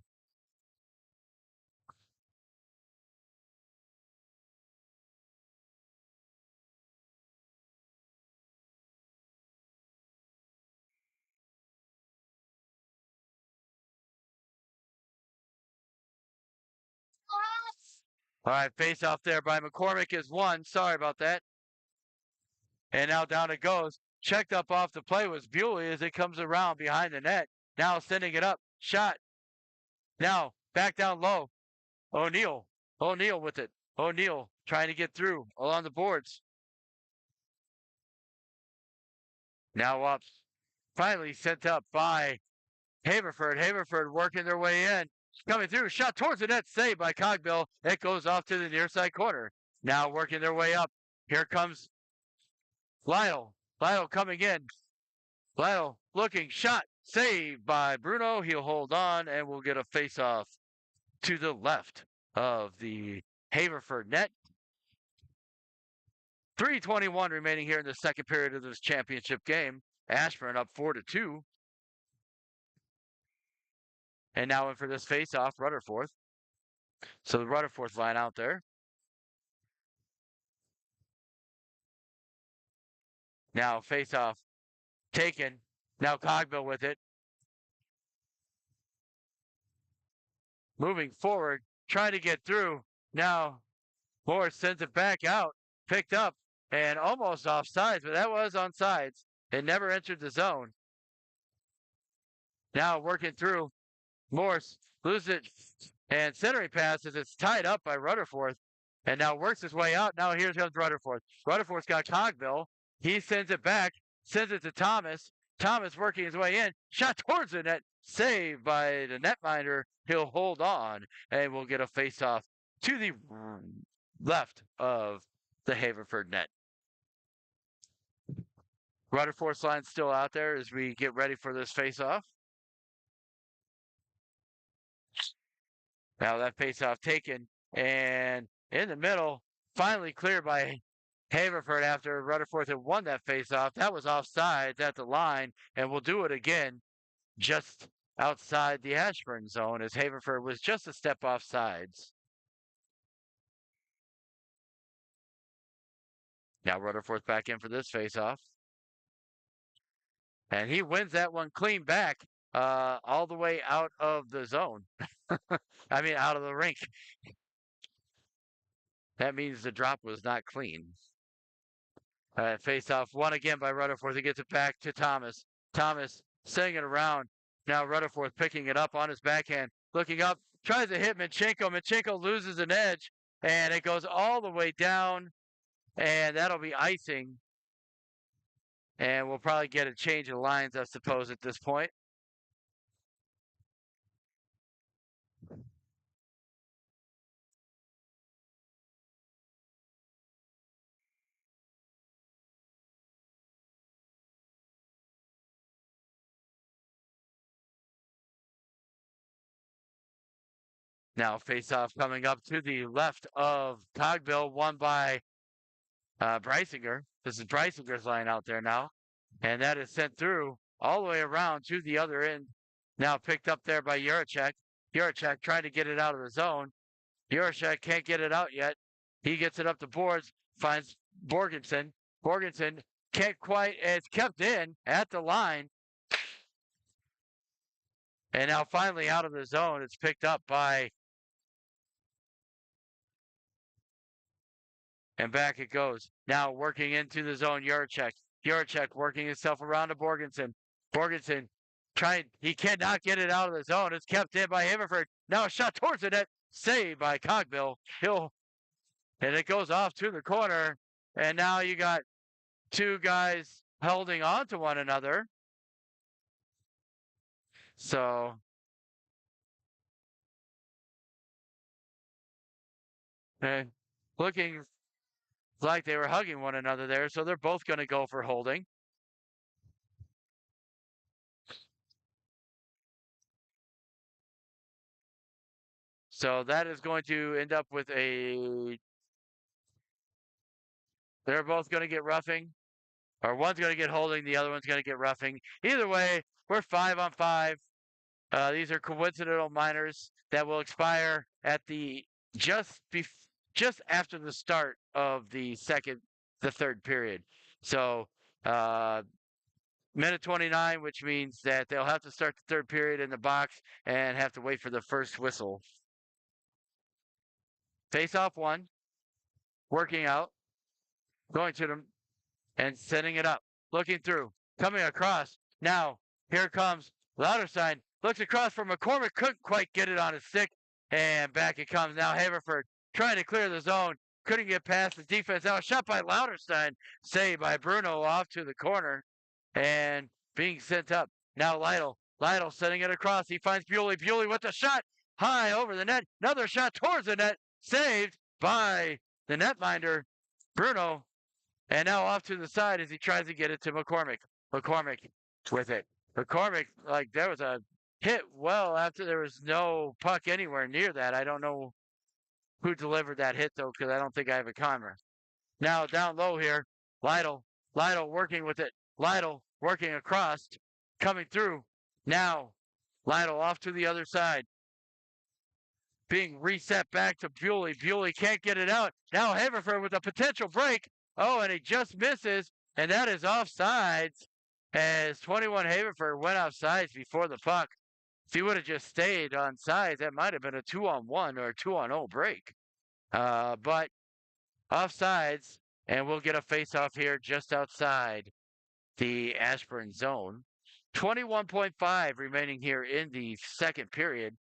All right, face off there by McCormick is one. Sorry about that. And now down it goes. Checked up off the play was Bewley as it comes around behind the net. Now sending it up. Shot. Now back down low. O'Neal. O'Neal with it. O'Neal trying to get through along the boards. Now up. Finally sent up by Haverford. Haverford working their way in. Coming through. Shot towards the net. Saved by Cogbill. It goes off to the near side corner. Now working their way up. Here comes Lyle. Lyle coming in. Lyle looking. Shot. Saved by Bruno. He'll hold on and we'll get a face off to the left of the Haverford net. 3:21 remaining here in the second period of this championship game. Ashburn up 4-2. And now in for this face-off, Rutherford. So the Rutherford line out there. Now face-off taken. Now Cogbill with it. Moving forward, trying to get through. Now Morris sends it back out. Picked up and almost offsides, but that was onsides. It never entered the zone. Now working through. Morse loses it and centering pass as it's tied up by Rutherford and now works his way out. Now here comes Rutherford. Rutherford's got Cogbill. He sends it back, sends it to Thomas. Thomas working his way in. Shot towards the net. Saved by the netminder. He'll hold on and we'll get a face-off to the left of the Haverford net. Rutherford's line still out there as we get ready for this face-off. Now that face-off taken and in the middle, finally cleared by Haverford after Rutherford had won that face-off. That was offsides at the line, and we'll do it again just outside the Ashburn zone as Haverford was just a step off sides. Now Rutherford's back in for this face-off. And he wins that one clean back all the way out of the zone. I mean, out of the rink. That means the drop was not clean. Face off one again by Rutherford. He gets it back to Thomas. Thomas sending it around. Now Rutherford picking it up on his backhand. Looking up. Tries to hit Minchenko. Minchenko loses an edge. And it goes all the way down. And that'll be icing. And we'll probably get a change of lines, I suppose, at this point. Now face-off coming up to the left of Cogbill, won by Breisinger. This is Breisinger's line out there now. And that is sent through all the way around to the other end. Now picked up there by Juracek. Juracek trying to get it out of the zone. Juracek can't get it out yet. He gets it up the boards, finds Borgensen. Borgensen can't quite, it's kept in at the line. And now finally out of the zone, it's picked up by, and back it goes. Now working into the zone, Juracek. Juracek working himself around to Borgensen. Borgensen trying, he cannot get it out of the zone. It's kept in by Haverford. Now a shot towards the net, saved by Cogbill. And it goes off to the corner. And now you got two guys holding on to one another. So looking like they were hugging one another there. So they're both going to go for holding. So that is going to end up with a, they're both going to get roughing. Or one's going to get holding, the other one's going to get roughing. Either way, we're 5-on-5. These are coincidental minors that will expire at the just after the start of the third period. So minute 29, which means that they'll have to start the third period in the box and have to wait for the first whistle. Face off one, working out, going to them and setting it up, looking through, coming across. Now, here comes Louderstein. Looks across for McCormick, couldn't quite get it on his stick, and back it comes. Now Haverford trying to clear the zone, couldn't get past the defense. Now a shot by Louderstein, saved by Bruno off to the corner, and being sent up. Now Lytle setting it across. He finds Bewley. Bewley with the shot high over the net. Another shot towards the net, saved by the netminder, Bruno. And now off to the side as he tries to get it to McCormick. McCormick with it. McCormick, like there was a hit well after there was no puck anywhere near that. I don't know who delivered that hit though, because I don't think I have a camera. Now down low here, Lytle working with it. Lytle working across, coming through. Now Lytle off to the other side. Being reset back to Bewley. Bewley can't get it out. Now Haverford with a potential break. Oh, and he just misses, and that is offsides as 21 Haverford went offsides before the puck. If he would have just stayed on sides, that might have been a 2-on-1 or a 2-on-0 break. But offsides, and we'll get a face-off here just outside the Ashburn zone. 21.5 remaining here in the second period.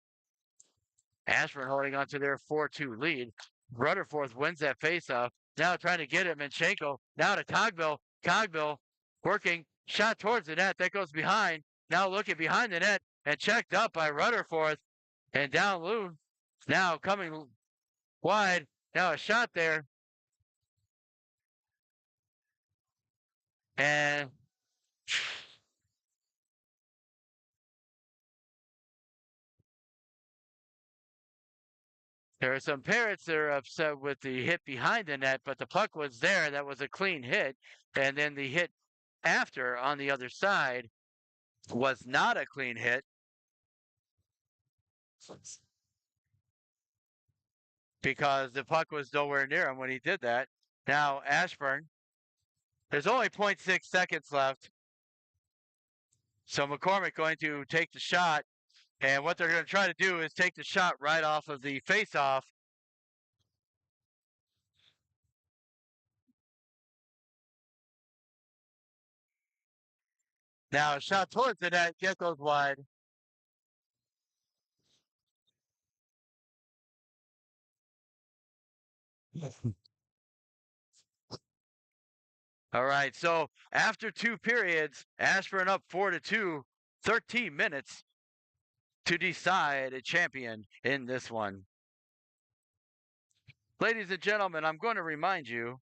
Ashburn holding on to their 4-2 lead. Rutherford wins that faceoff. Now trying to get it, Manchenko. Now to Cogbill. Cogbill working. Shot towards the net. That goes behind. Now looking behind the net and checked up by Rutherford. And down low. Now coming wide. Now a shot there. And there are some parents that are upset with the hit behind the net, but the puck was there. That was a clean hit. And then the hit after on the other side was not a clean hit. Because the puck was nowhere near him when he did that. Now, Ashburn, there's only 0.6 seconds left. So McCormick going to take the shot. And what they're going to try to do is take the shot right off of the face-off. Now, a shot towards the net, just goes wide. All right, so after two periods, Ashburn up 4-2, 13 minutes to decide a champion in this one. Ladies and gentlemen, I'm going to remind you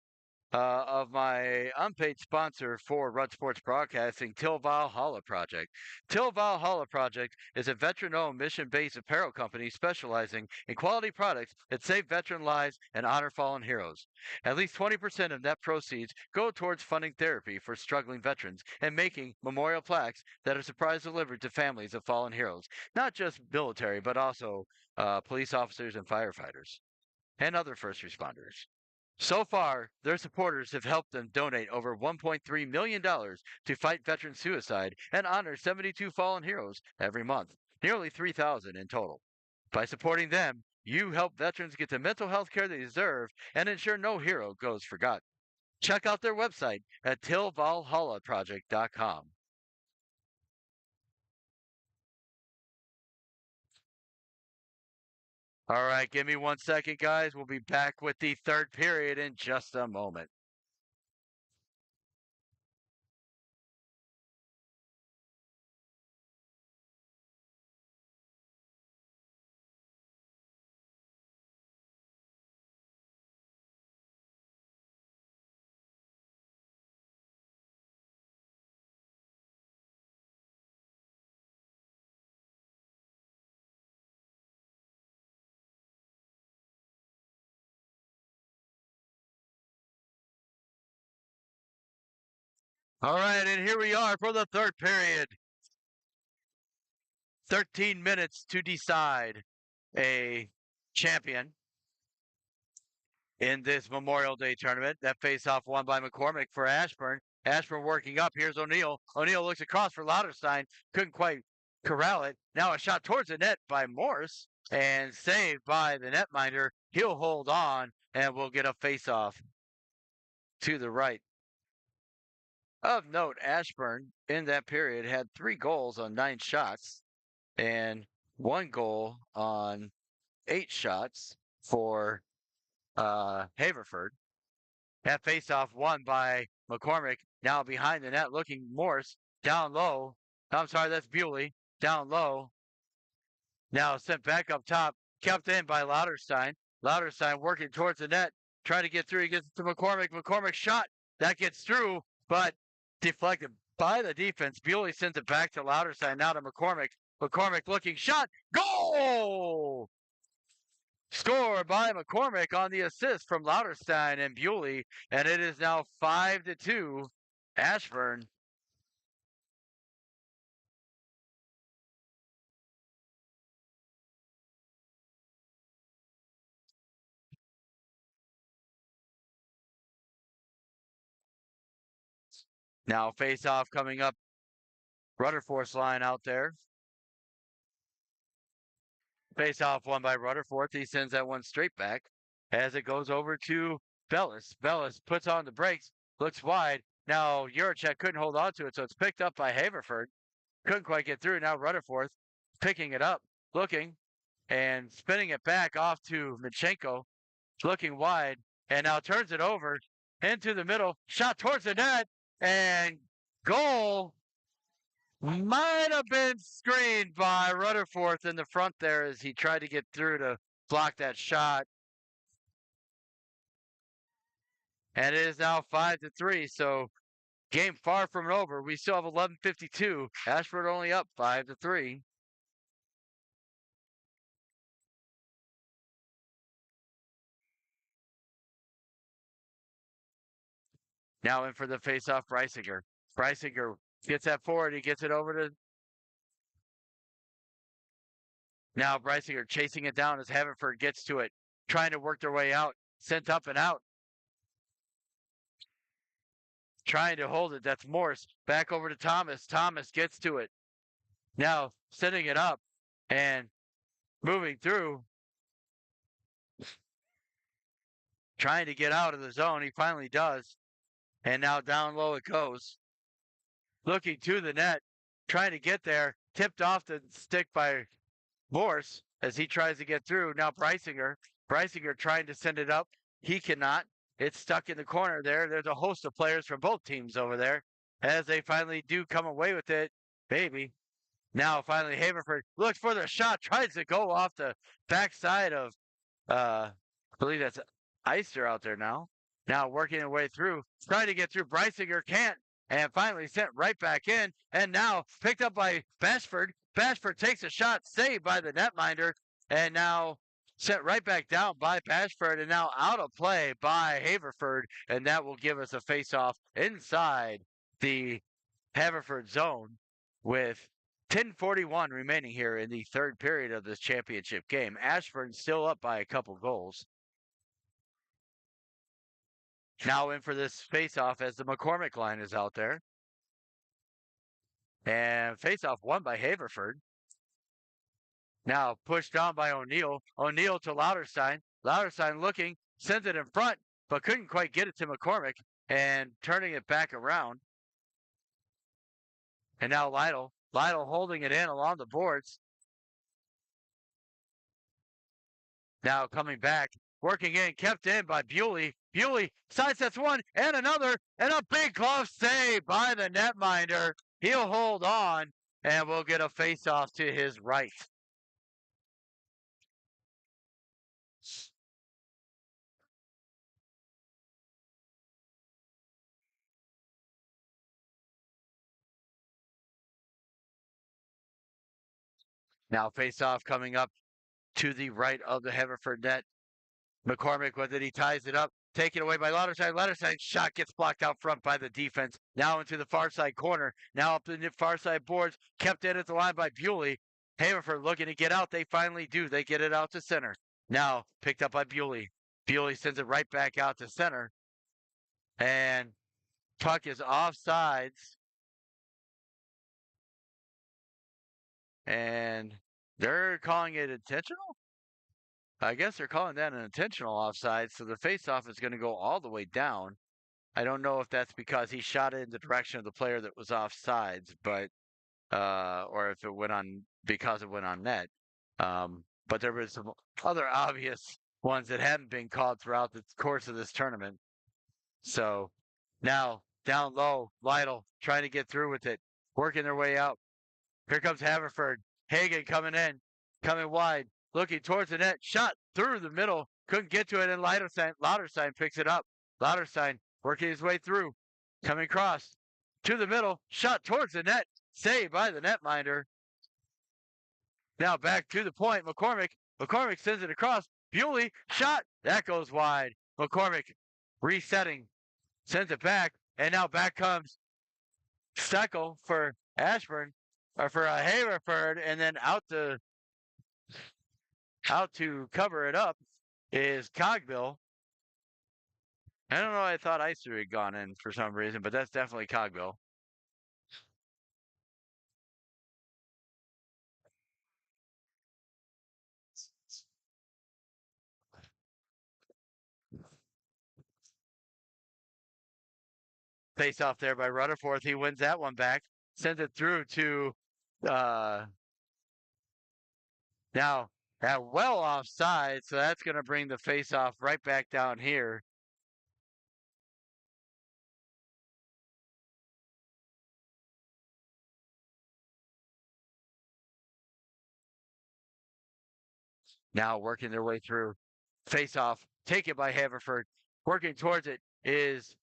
of my unpaid sponsor for Rudd Sports Broadcasting, Till Valhalla Project. Till Valhalla Project is a veteran-owned, mission-based apparel company specializing in quality products that save veteran lives and honor fallen heroes. At least 20% of net proceeds go towards funding therapy for struggling veterans and making memorial plaques that are surprise delivered to families of fallen heroes, not just military, but also police officers and firefighters and other first responders. So far, their supporters have helped them donate over $1.3 million to fight veteran suicide and honor 72 fallen heroes every month, nearly 3,000 in total. By supporting them, you help veterans get the mental health care they deserve and ensure no hero goes forgotten. Check out their website at tillvalhallaproject.com. All right, give me 1 second, guys. We'll be back with the third period in just a moment. All right, and here we are for the third period. 13 minutes to decide a champion in this Memorial Day tournament. That face-off won by McCormick for Ashburn. Ashburn working up. Here's O'Neill. O'Neill looks across for Lauterstein. Couldn't quite corral it. Now a shot towards the net by Morse and saved by the netminder, He'll hold on, and we'll get a face-off to the right. Of note, Ashburn in that period had 3 goals on 9 shots and 1 goal on 8 shots for Haverford. That face-off won by McCormick. Now behind the net looking Morse. Down low. I'm sorry, that's Bewley. Down low. Now sent back up top. Kept in by Lauterstein. Lauterstein working towards the net. Trying to get through. He gets it to McCormick. McCormick shot. That gets through, but deflected by the defense. Bewley sends it back to Lauterstein. Now to McCormick. McCormick looking shot. Goal! Scored by McCormick on the assist from Lauterstein and Bewley, and it is now 5-2, Ashburn. Now face-off coming up. Rutherford's line out there. Face-off won by Rutherford. He sends that one straight back as it goes over to Bellis. Bellis puts on the brakes, looks wide. Now Juracek couldn't hold on to it, so it's picked up by Haverford. Couldn't quite get through. Now Rutherford picking it up, looking, and spinning it back off to Michenko, looking wide, and now turns it over into the middle, shot towards the net, and goal. Might have been screened by Rutherford in the front there as he tried to get through to block that shot. And it is now 5-3, so game far from over. We still have 11:52. Ashford only up 5-3. Now in for the faceoff, Breisinger. Breisinger gets that forward. He gets it over to. Now Breisinger chasing it down as Haverford gets to it, trying to work their way out. Sent up and out. Trying to hold it. That's Morse. Back over to Thomas. Thomas gets to it. Now setting it up and moving through. Trying to get out of the zone. He finally does. And now down low it goes. Looking to the net. Trying to get there. Tipped off the stick by Morse as he tries to get through. Now Breisinger. Breisinger trying to send it up. He cannot. It's stuck in the corner there. There's a host of players from both teams over there as they finally do come away with it. Baby. Now finally Haverford looks for the shot. Tries to go off the backside of, I believe that's Eister out there now. Now working their way through. Trying to get through. Breisinger can't. And finally sent right back in. And now picked up by Bashford. Bashford takes a shot, saved by the netminder, and now sent right back down by Bashford, and now out of play by Haverford, and that will give us a face-off inside the Haverford zone with 10:41 remaining here in the third period of this championship game. Ashburn still up by a couple goals. Now in for this face-off as the McCormick line is out there. And face-off won by Haverford. Now pushed down by O'Neill. O'Neill to Lauterstein. Lauterstein looking, sends it in front, but couldn't quite get it to McCormick and turning it back around. And now Lytle. Lytle holding it in along the boards. Now coming back, working in, kept in by Bewley. Bewley sidesteps one and another, and a big glove save by the netminder. He'll hold on, and we'll get a face-off to his right. Now face-off coming up to the right of the Haverford net. McCormick with it. He ties it up. Taken away by Lauterstein. Lauterstein's shot gets blocked out front by the defense. Now into the far side corner. Now up in the far side boards. Kept in at the line by Bewley. Haverford looking to get out. They finally do. They get it out to center. Now picked up by Bewley. Bewley sends it right back out to center. And puck is offsides. And they're calling it intentional? I guess they're calling that an intentional offside, so the faceoff is going to go all the way down. I don't know if that's because he shot it in the direction of the player that was offsides, but or if it went on because it went on net. But there was some other obvious ones that hadn't been called throughout the course of this tournament. So now down low, Lytle trying to get through with it, working their way out. Here comes Haverford. Hagen coming in, coming wide, looking towards the net, shot through the middle, couldn't get to it, and Lauterstein picks it up. Lauterstein working his way through, coming across to the middle, shot towards the net, saved by the netminder. Now back to the point, McCormick. McCormick sends it across. Bewley, shot, that goes wide. McCormick resetting, sends it back, and now back comes Steckel for Ashburn, or for Haverford, and then out to cover it up is Cogbill. I don't know. I thought Icer had gone in for some reason, but that's definitely Cogbill. Face off there by Rutherford. He wins that one back, sends it through to uh, now well offside, so that's going to bring the face off right back down here. Now working their way through. Face off, taken by Haverford. Working towards it is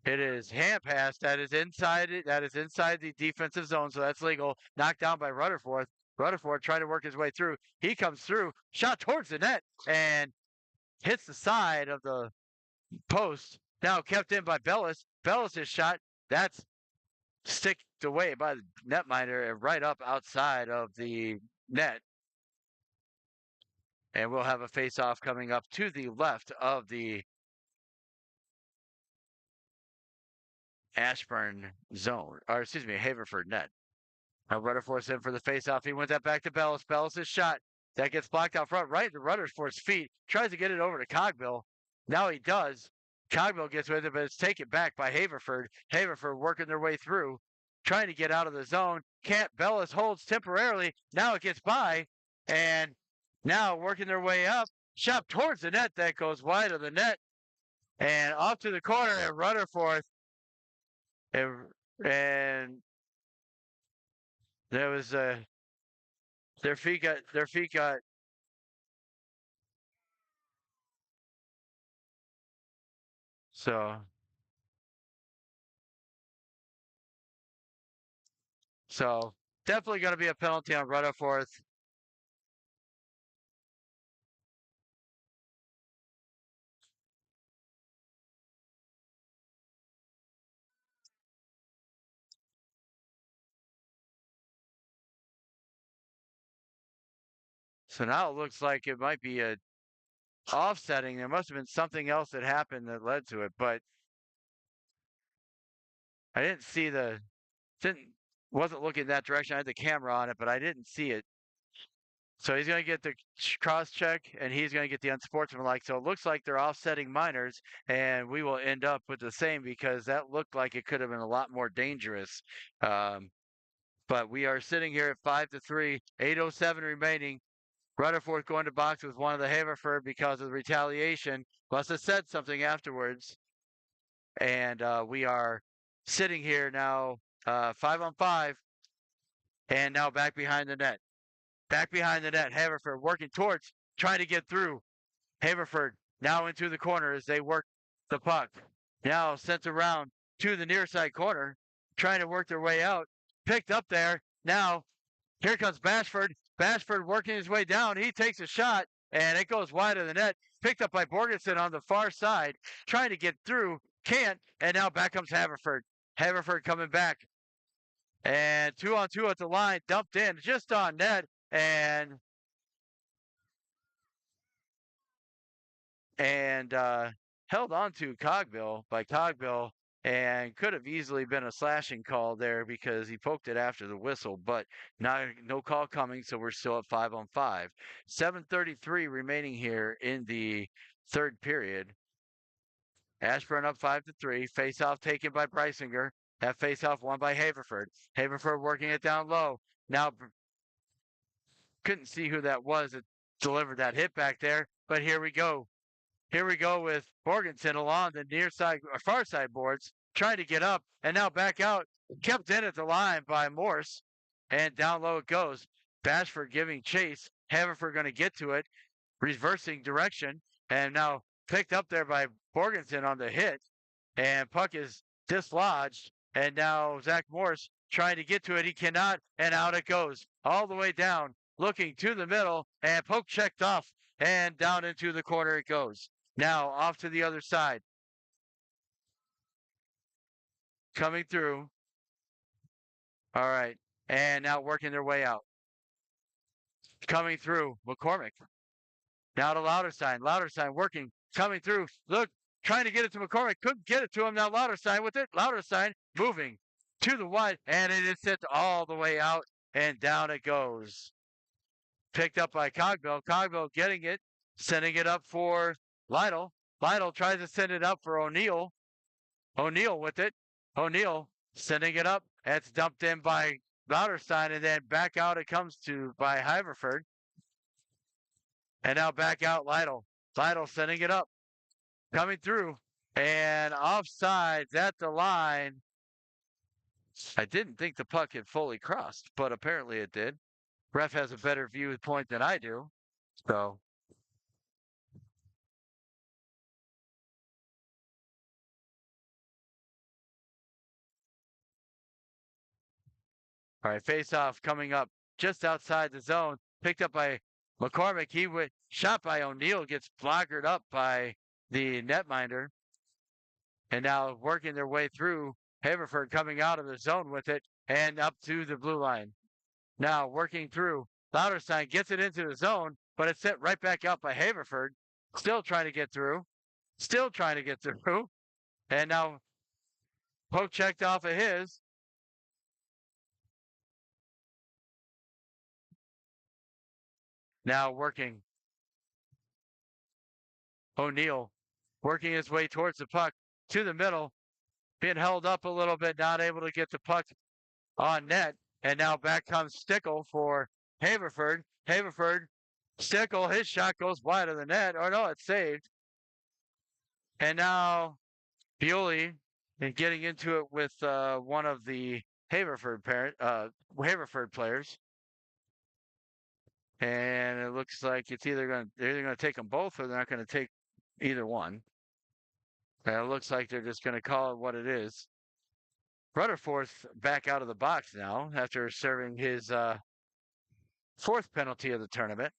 hand pass that is inside it. That is inside the defensive zone, so that's legal. Knocked down by Rutherford. Rutherford trying to work his way through. He comes through, shot towards the net, and hits the side of the post. Now kept in by Bellis. Bellis' shot, that's sticked away by the netminder and right up outside of the net. And we'll have a face-off coming up to the left of the Ashburn zone, or excuse me, Haverford net. Now Rutherford's in for the face-off. He wins that back to Bellis. Bellis' shot. That gets blocked out front, right to Rutherford's feet. Tries to get it over to Cogbill. Now he does. Cogbill gets with it, but it's taken back by Haverford. Haverford working their way through, trying to get out of the zone. Can't. Bellis holds temporarily. Now it gets by, and now working their way up. Shot towards the net. That goes wide of the net. And off to the corner at Rutherford. And there was their feet got so so definitely going to be a penalty on Rutherford. So now it looks like it might be a offsetting. There must have been something else that happened that led to it, but I didn't see the didn't wasn't looking that direction. I had the camera on it, but I didn't see it. So he's going to get the cross check, and he's going to get the unsportsmanlike. So it looks like they're offsetting minors, and we will end up with the same because that looked like it could have been a lot more dangerous. Um, but we are sitting here at 5-3, 8:07 remaining. Rutherford going to box with one of the Haverford because of the retaliation. Must have said something afterwards. And we are sitting here now, 5-on-5, and now back behind the net. Back behind the net, Haverford working towards, trying to get through. Haverford now into the corner as they work the puck. Now sent around to the near side corner, trying to work their way out. Picked up there. Now here comes Bashford. Bashford working his way down. He takes a shot, and it goes wide of the net. Picked up by Borgensen on the far side, trying to get through. Can't. And now back comes Haverford. Haverford coming back. And 2-on-2 at the line, dumped in just on net, and held on to Cogbill by Cogbill, and could have easily been a slashing call there because he poked it after the whistle, but no call coming, so we're still at 5-on-5. 7:33 remaining here in the third period. Ashburn up 5-3. Face-off taken by Brysinger. That face-off won by Haverford. Haverford working it down low. Now couldn't see who that was that delivered that hit back there, but here we go. Here we go with Borgenson along the near side or far side boards, trying to get up and now back out. Kept in at the line by Morse, and down low it goes. Bashford giving chase. Haverford going to get to it, reversing direction, and now picked up there by Borgenson on the hit, and puck is dislodged, and now Zach Morse trying to get to it. He cannot, and out it goes all the way down, looking to the middle, and poke checked off, and down into the corner it goes. Now off to the other side. Coming through. All right. And now working their way out. Coming through. McCormick. Now to Lauterstein. Lauterstein working. Coming through. Look. Trying to get it to McCormick. Couldn't get it to him. Now Lauterstein with it. Lauterstein moving to the wide. And it is sent all the way out. And down it goes. Picked up by Cogbill. Cogbill getting it. Sending it up for Lytle. Lytle tries to send it up for O'Neill. O'Neill with it. O'Neill sending it up. It's dumped in by Lauterstein, and then back out it comes to by Haverford. And now back out Lytle. Lytle sending it up. Coming through. And offsides at the line. I didn't think the puck had fully crossed, but apparently it did. Ref has a better viewpoint than I do. So all right, face off coming up just outside the zone. Picked up by McCormick. He went shot by O'Neill, gets blockered up by the netminder. And now working their way through. Haverford coming out of the zone with it and up to the blue line. Now working through. Lauterstein gets it into the zone, but it's sent right back out by Haverford. Still trying to get through. Still trying to get through. And now poke checked off of his. Now working. O'Neill working his way towards the puck to the middle. Being held up a little bit, not able to get the puck on net. And now back comes Stickle for Haverford. Haverford, Stickle, his shot goes wide of the net. Oh, no, it's saved. And now Bewley is getting into it with one of the Haverford players. And it looks like they're either going to take them both or they're not going to take either one. And it looks like they're just going to call it what it is. Rutherford's back out of the box now after serving his fourth penalty of the tournament.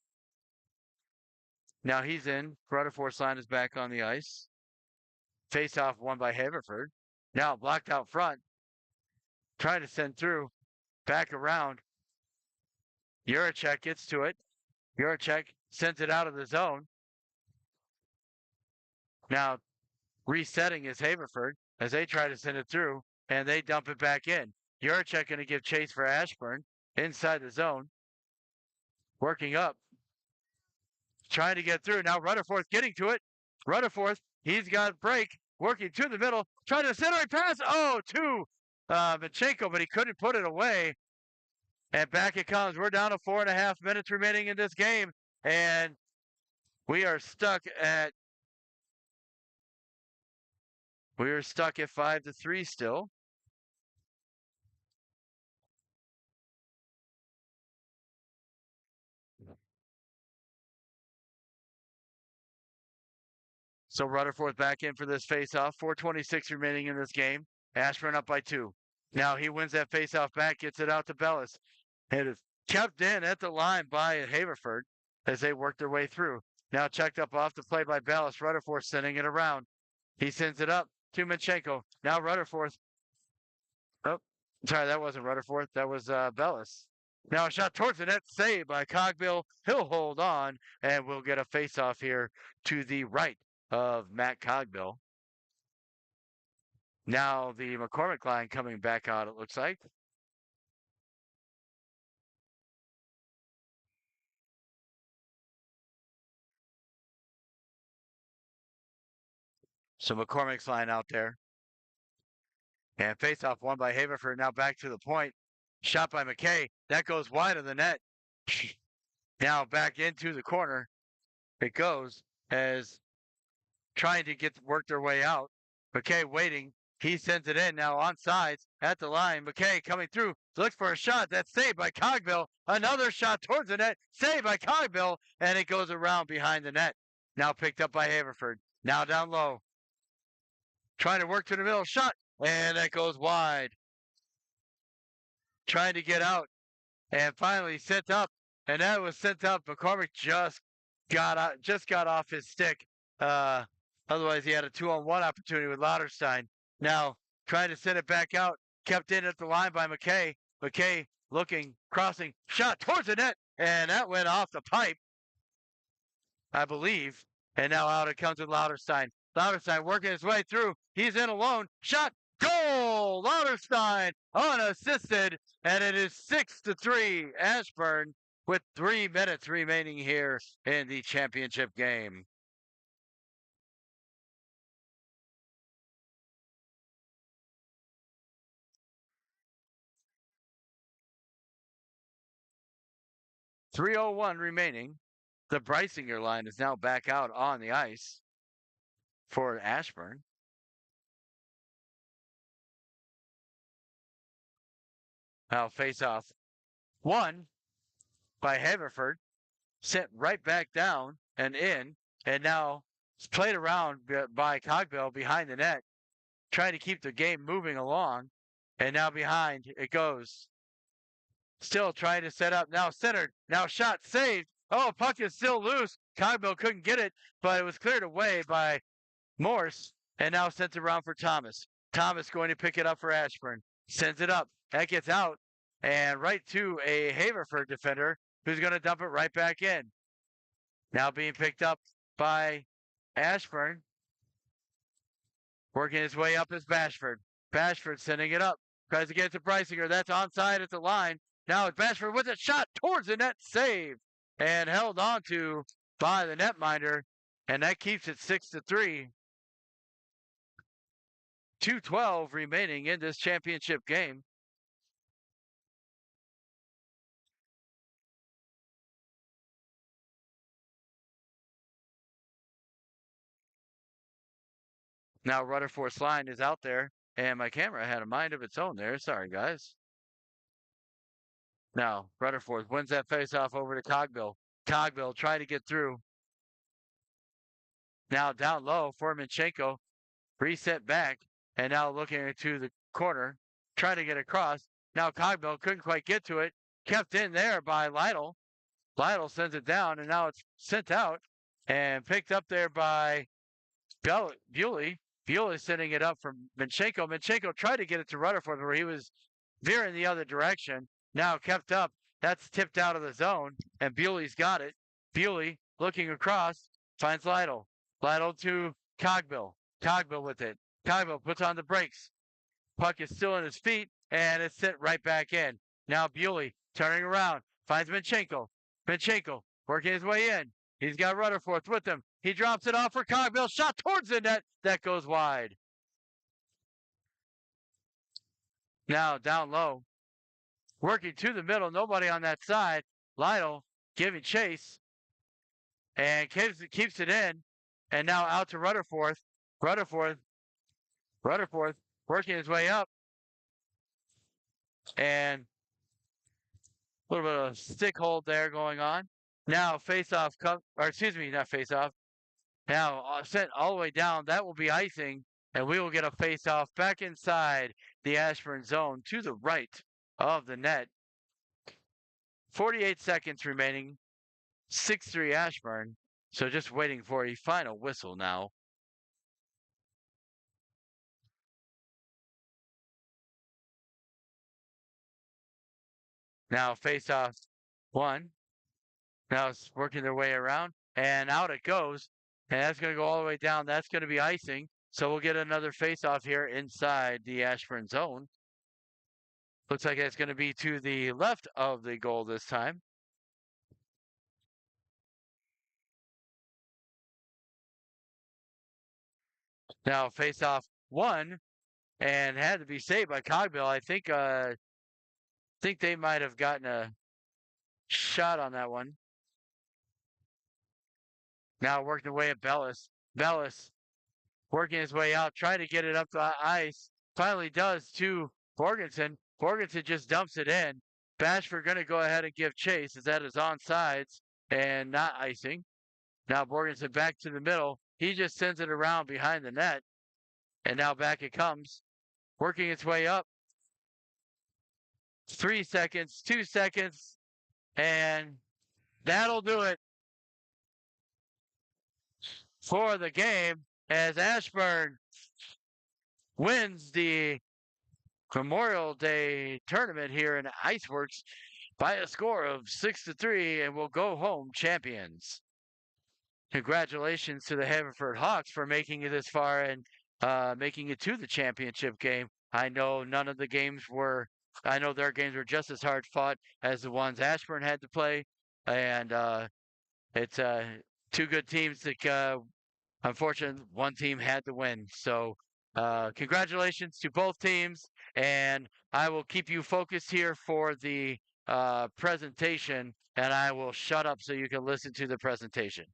Now he's in. Rutherford's line is back on the ice. Face-off won by Haverford. Now blocked out front. Trying to send through. Back around. Juracek gets to it. Juracek sends it out of the zone. Now resetting is Haverford as they try to send it through, and they dump it back in. Juracek going to give chase for Ashburn inside the zone. Working up. Trying to get through. Now Rutherford getting to it. Rutherford, he's got break. Working to the middle. Trying to center a pass. Oh, to Manchenko, but he couldn't put it away. And back it comes. We're down to 4.5 minutes remaining in this game. And we are stuck at 5-3 still. So Rutherford back in for this faceoff. 4:26 remaining in this game. Ashburn up by 2. Now he wins that faceoff back, gets it out to Bellis. It is kept in at the line by Haverford as they work their way through. Now checked up off the play by Bellis. Rutherford sending it around. He sends it up to Manchenko. Now Rutherford. Oh, sorry, that wasn't Rutherford. That was Bellis. Now a shot towards the net, saved by Cogbill. He'll hold on, and we'll get a face-off here to the right of Matt Cogbill. Now the McCormick line coming back out, it looks like. So McCormick's line out there. And face-off won by Haverford. Now back to the point. Shot by McKay. That goes wide of the net. Now back into the corner. It goes as trying to work their way out. McKay waiting. He sends it in now on sides at the line. McKay coming through. Looks for a shot. That's saved by Cogbill. Another shot towards the net. Saved by Cogbill. And it goes around behind the net. Now picked up by Haverford. Now down low. Trying to work to the middle. Shot. And that goes wide. Trying to get out. And finally sent up. And that was sent up. McCormick just got off his stick. Otherwise, he had a 2-on-1 opportunity with Lauterstein. Now, trying to send it back out. Kept in at the line by McKay. McKay looking, crossing, shot towards the net. And that went off the pipe, I believe. And now out it comes with Lauterstein. Lauterstein working his way through. He's in alone. Shot. Goal! Lauterstein unassisted. And it is 6-3 Ashburn with 3 minutes remaining here in the championship game. .301 remaining. The Brysinger line is now back out on the ice for Ashburn. Now face off. One by Haverford. Sent right back down and in. And now it's played around by Cogbill behind the net. Trying to keep the game moving along. And now behind it goes. Still trying to set up. Now centered. Now shot saved. Oh, puck is still loose. Cogbill couldn't get it, but it was cleared away by Morse. And now sends it around for Thomas. Thomas going to pick it up for Ashburn. Sends it up. That gets out. And right to a Haverford defender who's going to dump it right back in. Now being picked up by Ashburn. Working his way up is Bashford. Bashford sending it up. Tries to get it to Brysinger. That's onside at the line. Now it's Bashford with a shot towards the net. Save. And held on to by the netminder. And that keeps it 6-3. 2:12 remaining in this championship game. Now Rutherford's line is out there, and my camera had a mind of its own there. Sorry, guys. Now Rutherford wins that faceoff over to Cogbill. Cogbill trying to get through. Now down low for Minchenko. Reset back, and now looking into the corner, trying to get across. Now Cogbill couldn't quite get to it. Kept in there by Lytle. Lytle sends it down, and now it's sent out and picked up there by Bewley. Bewley sending it up from Minchenko. Minchenko tried to get it to Rutherford, where he was veering the other direction. Now kept up. That's tipped out of the zone, and Bewley's got it. Bewley looking across, finds Lytle. Lytle to Cogbill. Cogbill with it. Cogbill puts on the brakes. Puck is still in his feet, and it's sent right back in. Now Bewley turning around, finds Minchenko. Minchenko working his way in. He's got Rutherford with him. He drops it off for Cogbill. Shot towards the net. That goes wide. Now down low. Working to the middle. Nobody on that side. Lytle giving chase. And keeps it in. And now out to Rutherford. Rutherford working his way up. And a little bit of a stick hold there going on. Now face-off, not face-off. Now sent all the way down. That will be icing, and we will get a face-off back inside the Ashburn zone to the right of the net. 48 seconds remaining. 6-3 Ashburn. So just waiting for a final whistle now. Now face-off 1. Now it's working their way around, and out it goes. And that's going to go all the way down. That's going to be icing. So we'll get another face-off here inside the Ashburn zone. Looks like it's going to be to the left of the goal this time. Now face-off one and had to be saved by Cogbill. I think they might have gotten a shot on that one. Now working away at Bellis. Bellis working his way out, trying to get it up the ice. Finally does to Borgenson. Borgenson just dumps it in. Bashford going to go ahead and give chase as that is onside and not icing. Now Borgenson back to the middle. He just sends it around behind the net. And now back it comes. Working its way up. 3 seconds, 2 seconds, and that'll do it for the game as Ashburn wins the Memorial Day tournament here in Iceworks by a score of 6-3 and will go home champions. Congratulations to the Haverford Hawks for making it this far and making it to the championship game. I know I know their games were just as hard fought as the ones Ashburn had to play. And it's two good teams that, unfortunately, one team had to win. So congratulations to both teams. And I will keep you focused here for the presentation. And I will shut up so you can listen to the presentation.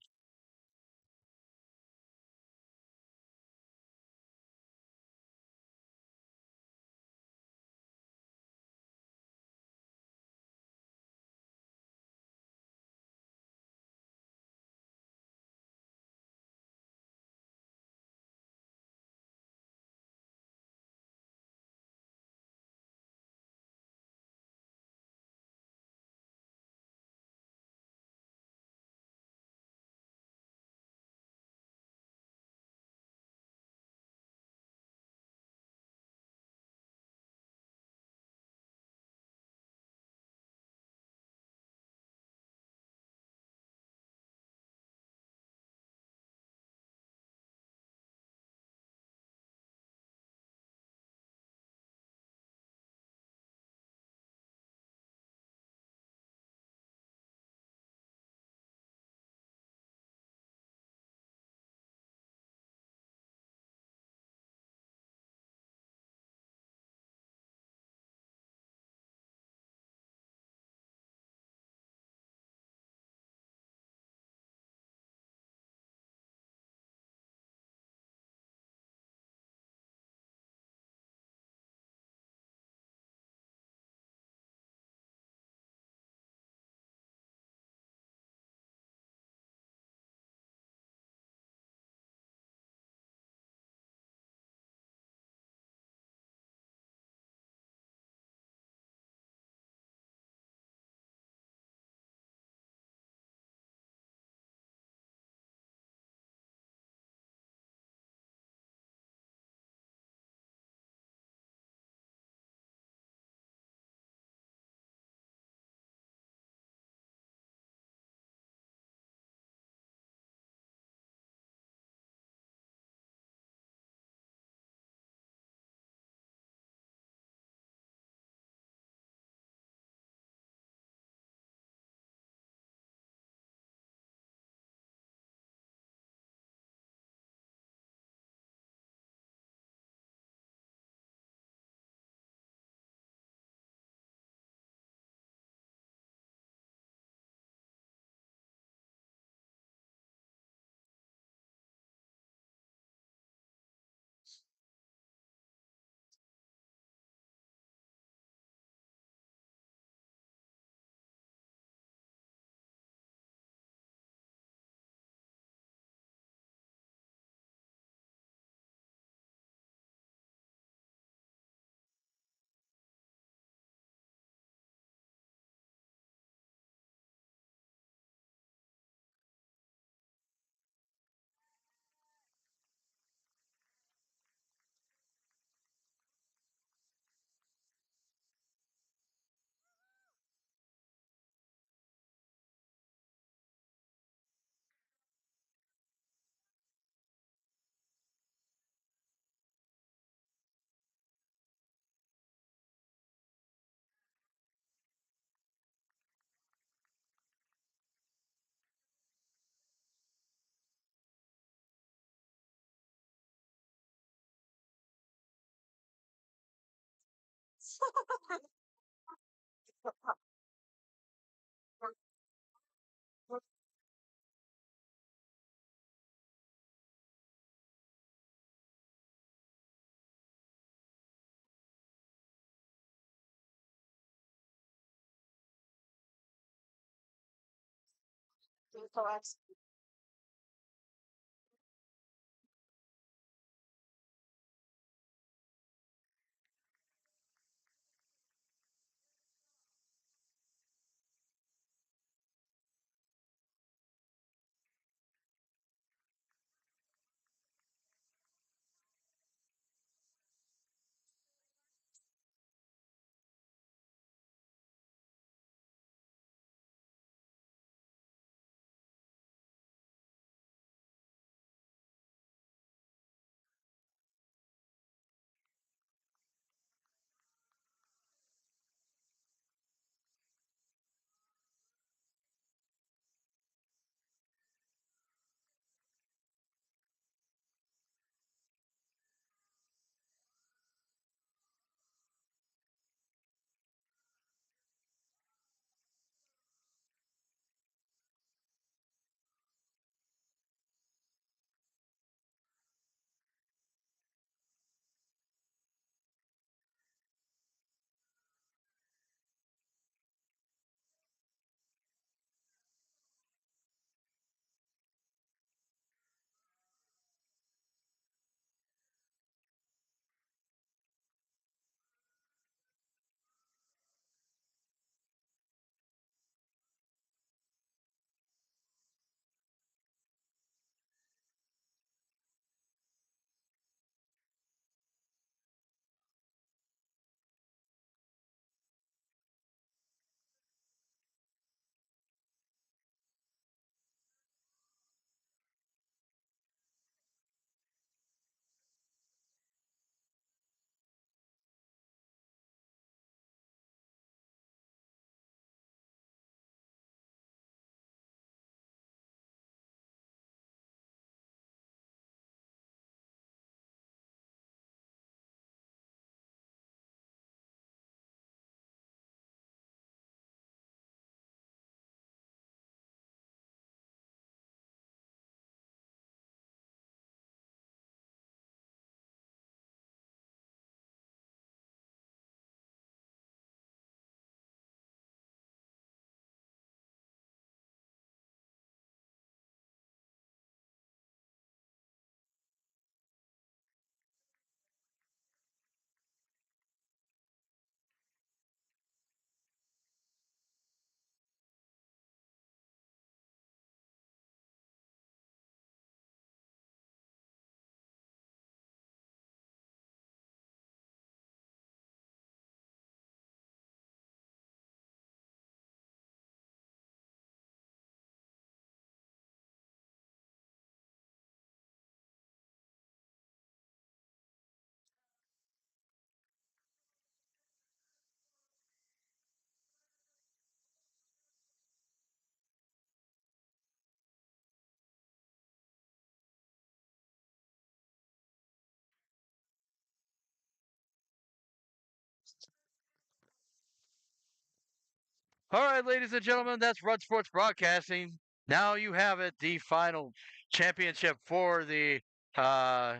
All right, ladies and gentlemen, that's Rud Sports Broadcasting. Now you have it, the final championship for the uh,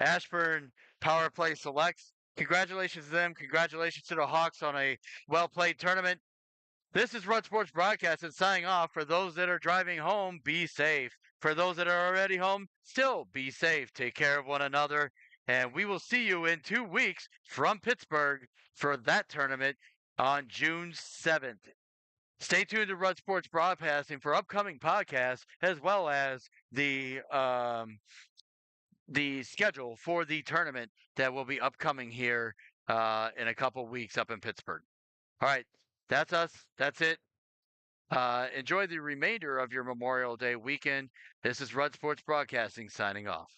Ashburn Power Play Selects. Congratulations to them. Congratulations to the Hawks on a well played tournament. This is Rud Sports Broadcasting signing off. For those that are driving home, be safe. For those that are already home, still be safe. Take care of one another. And we will see you in 2 weeks from Pittsburgh for that tournament on June 7th. Stay tuned to Rudd Sports Broadcasting for upcoming podcasts as well as the schedule for the tournament that will be upcoming here in a couple weeks up in Pittsburgh. All right, that's us. That's it. Enjoy the remainder of your Memorial Day weekend. This is Rudd Sports Broadcasting signing off.